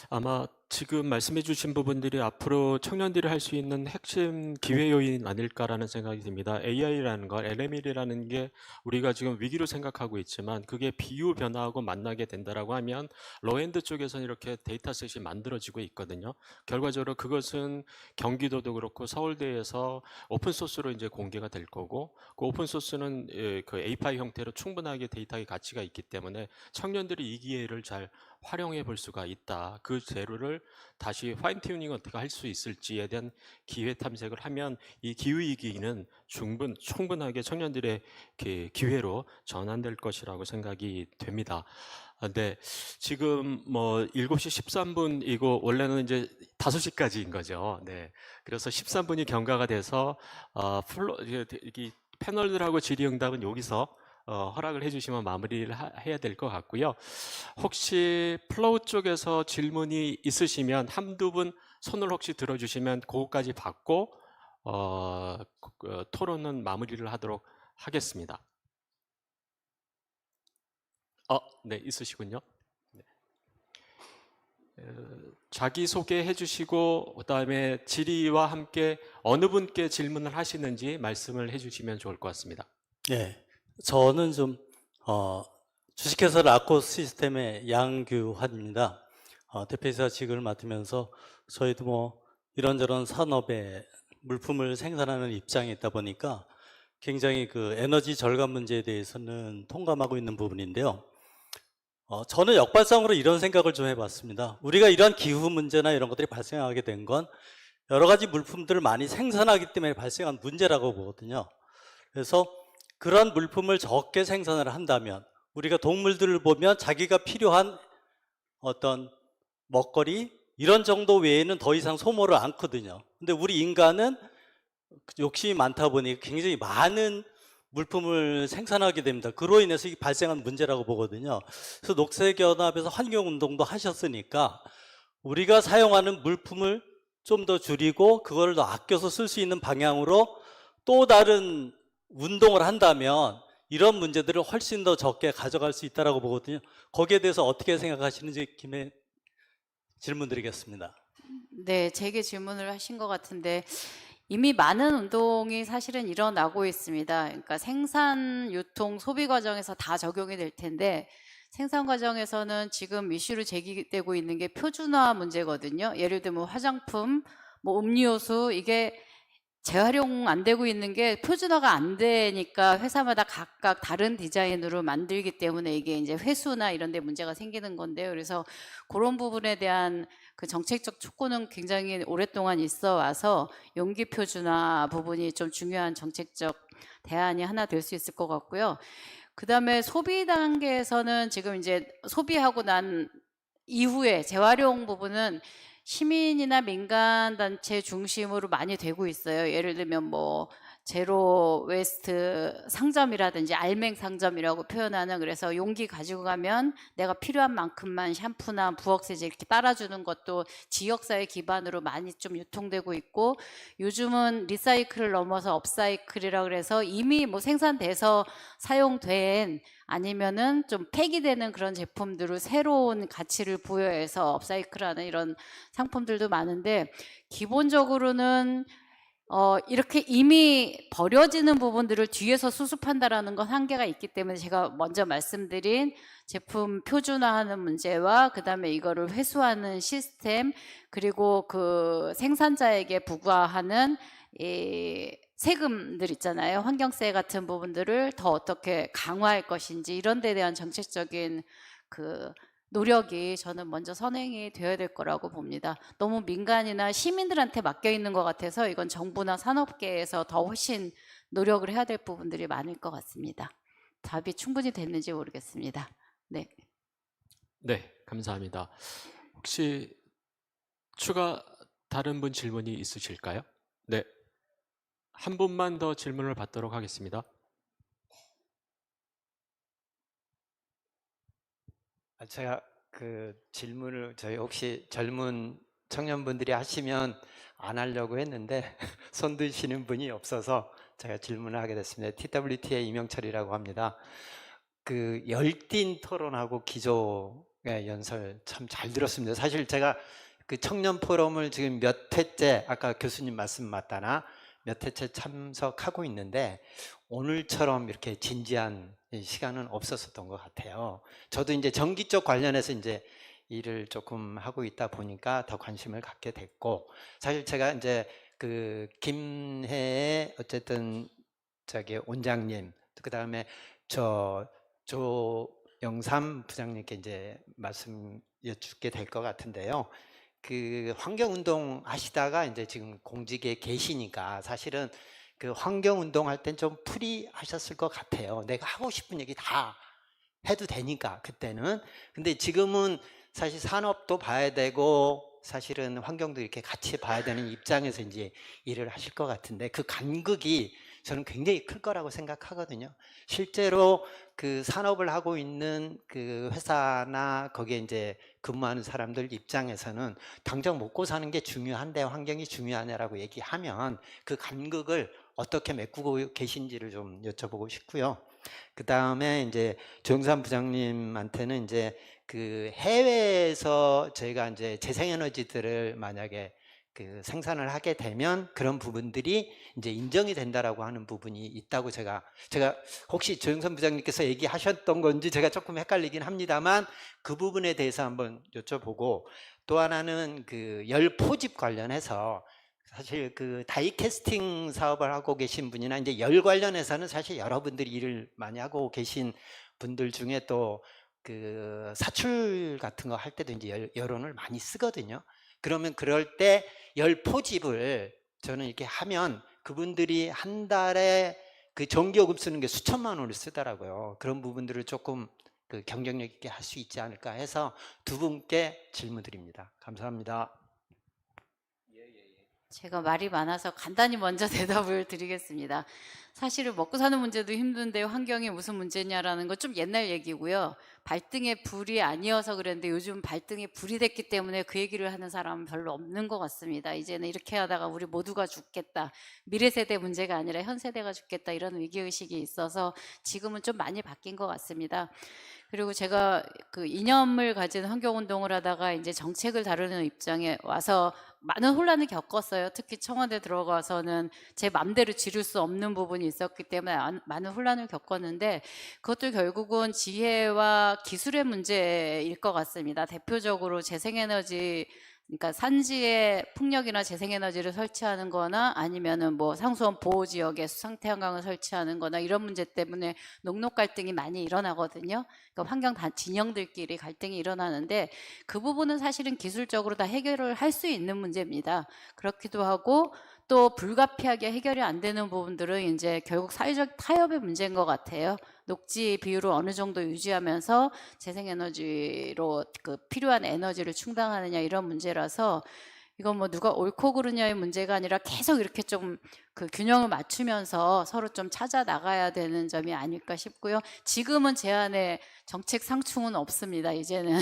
아마 지금 말씀해 주신 부분들이 앞으로 청년들이 할 수 있는 핵심 기회 요인 아닐까라는 생각이 듭니다. AI라는 것, LML이라는 게 우리가 지금 위기로 생각하고 있지만, 그게 비유 변화하고 만나게 된다라고 하면 로엔드 쪽에서는 이렇게 데이터셋이 만들어지고 있거든요. 결과적으로 그것은 경기도도 그렇고 서울대에서 오픈소스로 이제 공개가 될 거고, 그 오픈소스는 그 API 형태로 충분하게 데이터의 가치가 있기 때문에 청년들이 이 기회를 잘 활용해 볼 수가 있다. 그 재료를 다시 파인 튜닝 어떻게 할 수 있을지에 대한 기회 탐색을 하면 이 기후 위기는 충분하게 청년들의 기회로 전환될 것이라고 생각이 됩니다. 근데 지금 뭐 7시 13분이고 원래는 이제 5시까지인 거죠. 네. 그래서 13분이 경과가 돼서 이 패널들하고 질의응답은 여기서 허락을 해주시면 마무리를 해야 될 것 같고요. 혹시 플로우 쪽에서 질문이 있으시면 한두 분 손을 혹시 들어주시면 그거까지 받고 토론은 마무리를 하도록 하겠습니다. 네, 있으시군요. 네. 자기소개 해주시고 그다음에 질의와 함께 어느 분께 질문을 하시는지 말씀을 해주시면 좋을 것 같습니다. 네, 저는 좀 주식회사 라코스 시스템의 양규환입니다. 대표이사직을 맡으면서 저희도 뭐 이런저런 산업에 물품을 생산하는 입장에 있다 보니까 굉장히 그 에너지 절감 문제에 대해서는 통감하고 있는 부분인데요. 저는 역발상으로 이런 생각을 좀 해봤습니다. 우리가 이런 기후 문제나 이런 것들이 발생하게 된 건 여러 가지 물품들을 많이 생산하기 때문에 발생한 문제라고 보거든요. 그래서 그런 물품을 적게 생산을 한다면, 우리가 동물들을 보면 자기가 필요한 어떤 먹거리 이런 정도 외에는 더 이상 소모를 않거든요. 근데 우리 인간은 욕심이 많다 보니 굉장히 많은 물품을 생산하게 됩니다. 그로 인해서 이게 발생한 문제라고 보거든요. 그래서 녹색연합에서 환경운동도 하셨으니까 우리가 사용하는 물품을 좀 더 줄이고 그걸 더 아껴서 쓸 수 있는 방향으로 또 다른 운동을 한다면 이런 문제들을 훨씬 더 적게 가져갈 수 있다고 보거든요. 거기에 대해서 어떻게 생각하시는지 김에 질문 드리겠습니다. 네, 제게 질문을 하신 것 같은데 이미 많은 운동이 사실은 일어나고 있습니다. 그러니까 생산, 유통, 소비 과정에서 다 적용이 될 텐데 생산 과정에서는 지금 이슈로 제기되고 있는 게 표준화 문제거든요. 예를 들면 화장품, 뭐 음료수 이게 재활용 안 되고 있는 게 표준화가 안 되니까 회사마다 각각 다른 디자인으로 만들기 때문에 이게 이제 회수나 이런 데 문제가 생기는 건데요. 그래서 그런 부분에 대한 그 정책적 촉구는 굉장히 오랫동안 있어 와서 용기 표준화 부분이 좀 중요한 정책적 대안이 하나 될 수 있을 것 같고요. 그다음에 소비 단계에서는 지금 이제 소비하고 난 이후에 재활용 부분은 시민이나 민간 단체 중심으로 많이 되고 있어요. 예를 들면 뭐 제로 웨스트 상점이라든지 알맹 상점이라고 표현하는, 그래서 용기 가지고 가면 내가 필요한 만큼만 샴푸나 부엌세제 이렇게 따라주는 것도 지역사회 기반으로 많이 좀 유통되고 있고, 요즘은 리사이클을 넘어서 업사이클이라 그래서 이미 뭐 생산돼서 사용된 아니면은 좀 폐기되는 그런 제품들을 새로운 가치를 부여해서 업사이클하는 이런 상품들도 많은데, 기본적으로는 이렇게 이미 버려지는 부분들을 뒤에서 수습한다라는 건 한계가 있기 때문에 제가 먼저 말씀드린 제품 표준화하는 문제와 그다음에 이거를 회수하는 시스템, 그리고 그 생산자에게 부과하는 이 세금들 있잖아요. 환경세 같은 부분들을 더 어떻게 강화할 것인지 이런 데 대한 정책적인 그 노력이 저는 먼저 선행이 되어야 될 거라고 봅니다. 너무 민간이나 시민들한테 맡겨 있는 것 같아서 이건 정부나 산업계에서 더 훨씬 노력을 해야 될 부분들이 많을 것 같습니다. 답이 충분히 됐는지 모르겠습니다. 네. 네, 감사합니다. 혹시 추가 다른 분 질문이 있으실까요? 네, 한 분만 더 질문을 받도록 하겠습니다. 제가 그 질문을 저희 혹시 젊은 청년분들이 하시면 안 하려고 했는데 손 드시는 분이 없어서 제가 질문을 하게 됐습니다. TWT의 이명철이라고 합니다. 그 열띤 토론하고 기조의 연설 참 잘 들었습니다. 사실 제가 그 청년 포럼을 지금 몇 회째, 아까 교수님 말씀 맞다나 몇 회째 참석하고 있는데 오늘처럼 이렇게 진지한 시간은 없었던 것 같아요. 저도 이제 전기 쪽 관련해서 이제 일을 조금 하고 있다 보니까 더 관심을 갖게 됐고, 사실 제가 이제 그 김해의 어쨌든 저기 원장님, 그 다음에 저 조영삼 부장님께 이제 말씀 여쭙게 될 것 같은데요. 그 환경운동 하시다가 이제 지금 공직에 계시니까 사실은 그 환경운동 할 땐 좀 프리하셨을 것 같아요. 내가 하고 싶은 얘기 다 해도 되니까 그때는. 근데 지금은 사실 산업도 봐야 되고 사실은 환경도 이렇게 같이 봐야 되는 입장에서 이제 일을 하실 것 같은데, 그 간극이 저는 굉장히 클 거라고 생각하거든요. 실제로 그 산업을 하고 있는 그 회사나 거기에 이제 근무하는 사람들 입장에서는 당장 먹고 사는 게 중요한데 환경이 중요하냐라고 얘기하면 그 간극을 어떻게 메꾸고 계신지를 좀 여쭤보고 싶고요. 그 다음에 이제 조영삼 부장님한테는 이제 그 해외에서 저희가 이제 재생에너지들을 만약에 그 생산을 하게 되면 그런 부분들이 이제 인정이 된다라고 하는 부분이 있다고 제가 혹시 조영삼 부장님께서 얘기하셨던 건지 제가 조금 헷갈리긴 합니다만 그 부분에 대해서 한번 여쭤보고, 또 하나는 그 열 포집 관련해서 사실 그 다이캐스팅 사업을 하고 계신 분이나 이제 열 관련해서는 사실 여러분들이 일을 많이 하고 계신 분들 중에 또 그 사출 같은 거 할 때도 이제 여론을 많이 쓰거든요. 그러면 그럴 때 열 포집을 저는 이렇게 하면 그분들이 한 달에 그 전기요금 쓰는 게 수천만 원을 쓰더라고요. 그런 부분들을 조금 그 경쟁력 있게 할 수 있지 않을까 해서 두 분께 질문 드립니다. 감사합니다. 제가 말이 많아서 간단히 먼저 대답을 드리겠습니다. 사실은 먹고 사는 문제도 힘든데 환경이 무슨 문제냐라는 건 좀 옛날 얘기고요. 발등에 불이 아니어서 그랬는데 요즘 발등에 불이 됐기 때문에 그 얘기를 하는 사람은 별로 없는 것 같습니다. 이제는 이렇게 하다가 우리 모두가 죽겠다. 미래 세대 문제가 아니라 현 세대가 죽겠다. 이런 위기의식이 있어서 지금은 좀 많이 바뀐 것 같습니다. 그리고 제가 그 이념을 가진 환경운동을 하다가 이제 정책을 다루는 입장에 와서 많은 혼란을 겪었어요. 특히 청와대 들어가서는 제 맘대로 지를 수 없는 부분이 있었기 때문에 많은 혼란을 겪었는데 그것도 결국은 지혜와 기술의 문제일 것 같습니다. 대표적으로 재생에너지, 그러니까 산지에 풍력이나 재생에너지를 설치하는 거나 아니면은 뭐 상수원 보호 지역에 수상태양광을 설치하는 거나 이런 문제 때문에 녹록 갈등이 많이 일어나거든요. 그러니까 환경 진영들끼리 갈등이 일어나는데 그 부분은 사실은 기술적으로 다 해결을 할 수 있는 문제입니다. 그렇기도 하고 또 불가피하게 해결이 안 되는 부분들은 이제 결국 사회적 타협의 문제인 것 같아요. 녹지 비율을 어느 정도 유지하면서 재생에너지로 그 필요한 에너지를 충당하느냐 이런 문제라서 이건 뭐 누가 옳고 그르냐의 문제가 아니라 계속 이렇게 좀 그 균형을 맞추면서 서로 좀 찾아 나가야 되는 점이 아닐까 싶고요. 지금은 제 안에 정책 상충은 없습니다. 이제는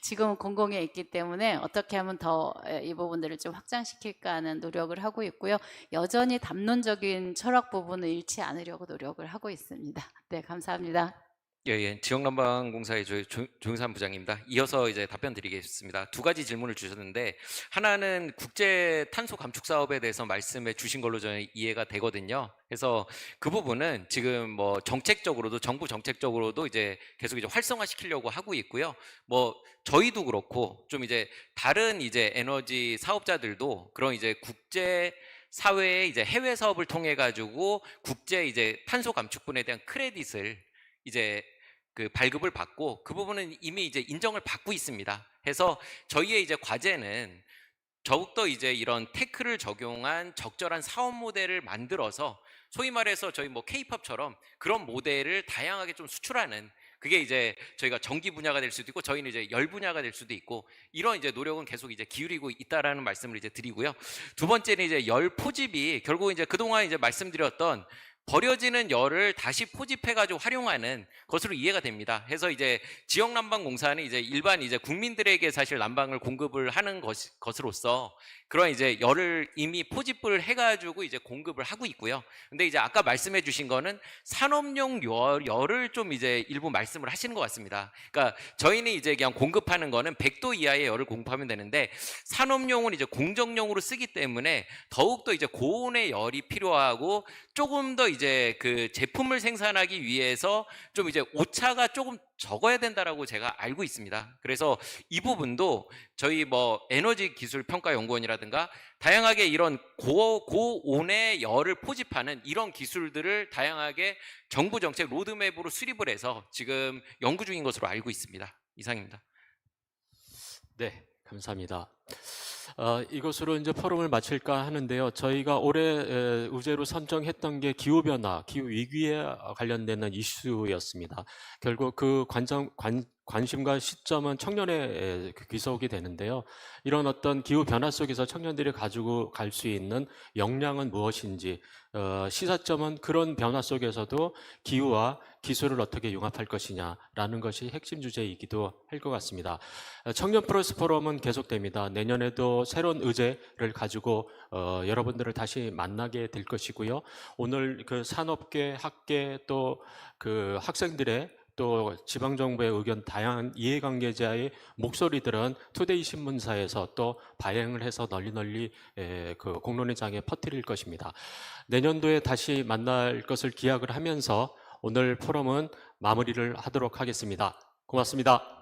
지금은 공공에 있기 때문에 어떻게 하면 더 이 부분들을 좀 확장시킬까 하는 노력을 하고 있고요. 여전히 담론적인 철학 부분을 잃지 않으려고 노력을 하고 있습니다. 네, 감사합니다. 예, 지역난방공사의 조용산 부장입니다. 이어서 이제 답변 드리겠습니다. 두 가지 질문을 주셨는데 하나는 국제 탄소 감축 사업에 대해서 말씀해 주신 걸로 저는 이해가 되거든요. 그래서 그 부분은 지금 뭐 정책적으로도 정부 정책적으로도 이제 계속 이제 활성화시키려고 하고 있고요. 뭐 저희도 그렇고 좀 이제 다른 이제 에너지 사업자들도 그런 이제 국제 사회의 이제 해외 사업을 통해 가지고 국제 이제 탄소 감축분에 대한 크레딧을 이제 그 발급을 받고 그 부분은 이미 이제 인정을 받고 있습니다. 해서 저희의 이제 과제는 더욱더 이제 이런 테크를 적용한 적절한 사업 모델을 만들어서 소위 말해서 저희 뭐 K-팝처럼 그런 모델을 다양하게 좀 수출하는, 그게 이제 저희가 전기 분야가 될 수도 있고 저희는 이제 열 분야가 될 수도 있고 이런 이제 노력은 계속 이제 기울이고 있다라는 말씀을 이제 드리고요. 두 번째는 이제 열 포집이 결국 이제 그동안 이제 말씀드렸던 버려지는 열을 다시 포집해가지고 활용하는 것으로 이해가 됩니다. 해서 이제 지역난방공사는 이제 일반 이제 국민들에게 사실 난방을 공급을 하는 것으로서 그런 이제 열을 이미 포집을 해가지고 이제 공급을 하고 있고요. 근데 이제 아까 말씀해주신 거는 산업용 열을 좀 이제 일부 말씀을 하시는 것 같습니다. 그러니까 저희는 이제 그냥 공급하는 거는 100도 이하의 열을 공급하면 되는데 산업용은 이제 공정용으로 쓰기 때문에 더욱더 이제 고온의 열이 필요하고 조금 더 이제 그 제품을 생산하기 위해서 좀 이제 오차가 조금 적어야 된다라고 제가 알고 있습니다. 그래서 이 부분도 저희 뭐 에너지 기술 평가 연구원이라든가 다양하게 이런 고온의 열을 포집하는 이런 기술들을 다양하게 정부 정책 로드맵으로 수립을 해서 지금 연구 중인 것으로 알고 있습니다. 이상입니다. 네, 감사합니다. 이것으로 이제 포럼을 마칠까 하는데요. 저희가 올해 의제로 선정했던 게 기후변화, 기후위기에 관련되는 이슈였습니다. 결국 그 관심과 시점은 청년에 귀속이 되는데요. 이런 어떤 기후변화 속에서 청년들이 가지고 갈 수 있는 역량은 무엇인지, 시사점은 그런 변화 속에서도 기후와 기술을 어떻게 융합할 것이냐라는 것이 핵심 주제이기도 할 것 같습니다. 청년 플러스 포럼은 계속됩니다. 내년에도 새로운 의제를 가지고 여러분들을 다시 만나게 될 것이고요. 오늘 그 산업계, 학계 또 그 학생들의 또 지방정부의 의견, 다양한 이해관계자의 목소리들은 투데이 신문사에서 또 발행을 해서 널리 그 공론의 장에 퍼뜨릴 것입니다. 내년도에 다시 만날 것을 기약을 하면서 오늘 포럼은 마무리를 하도록 하겠습니다. 고맙습니다.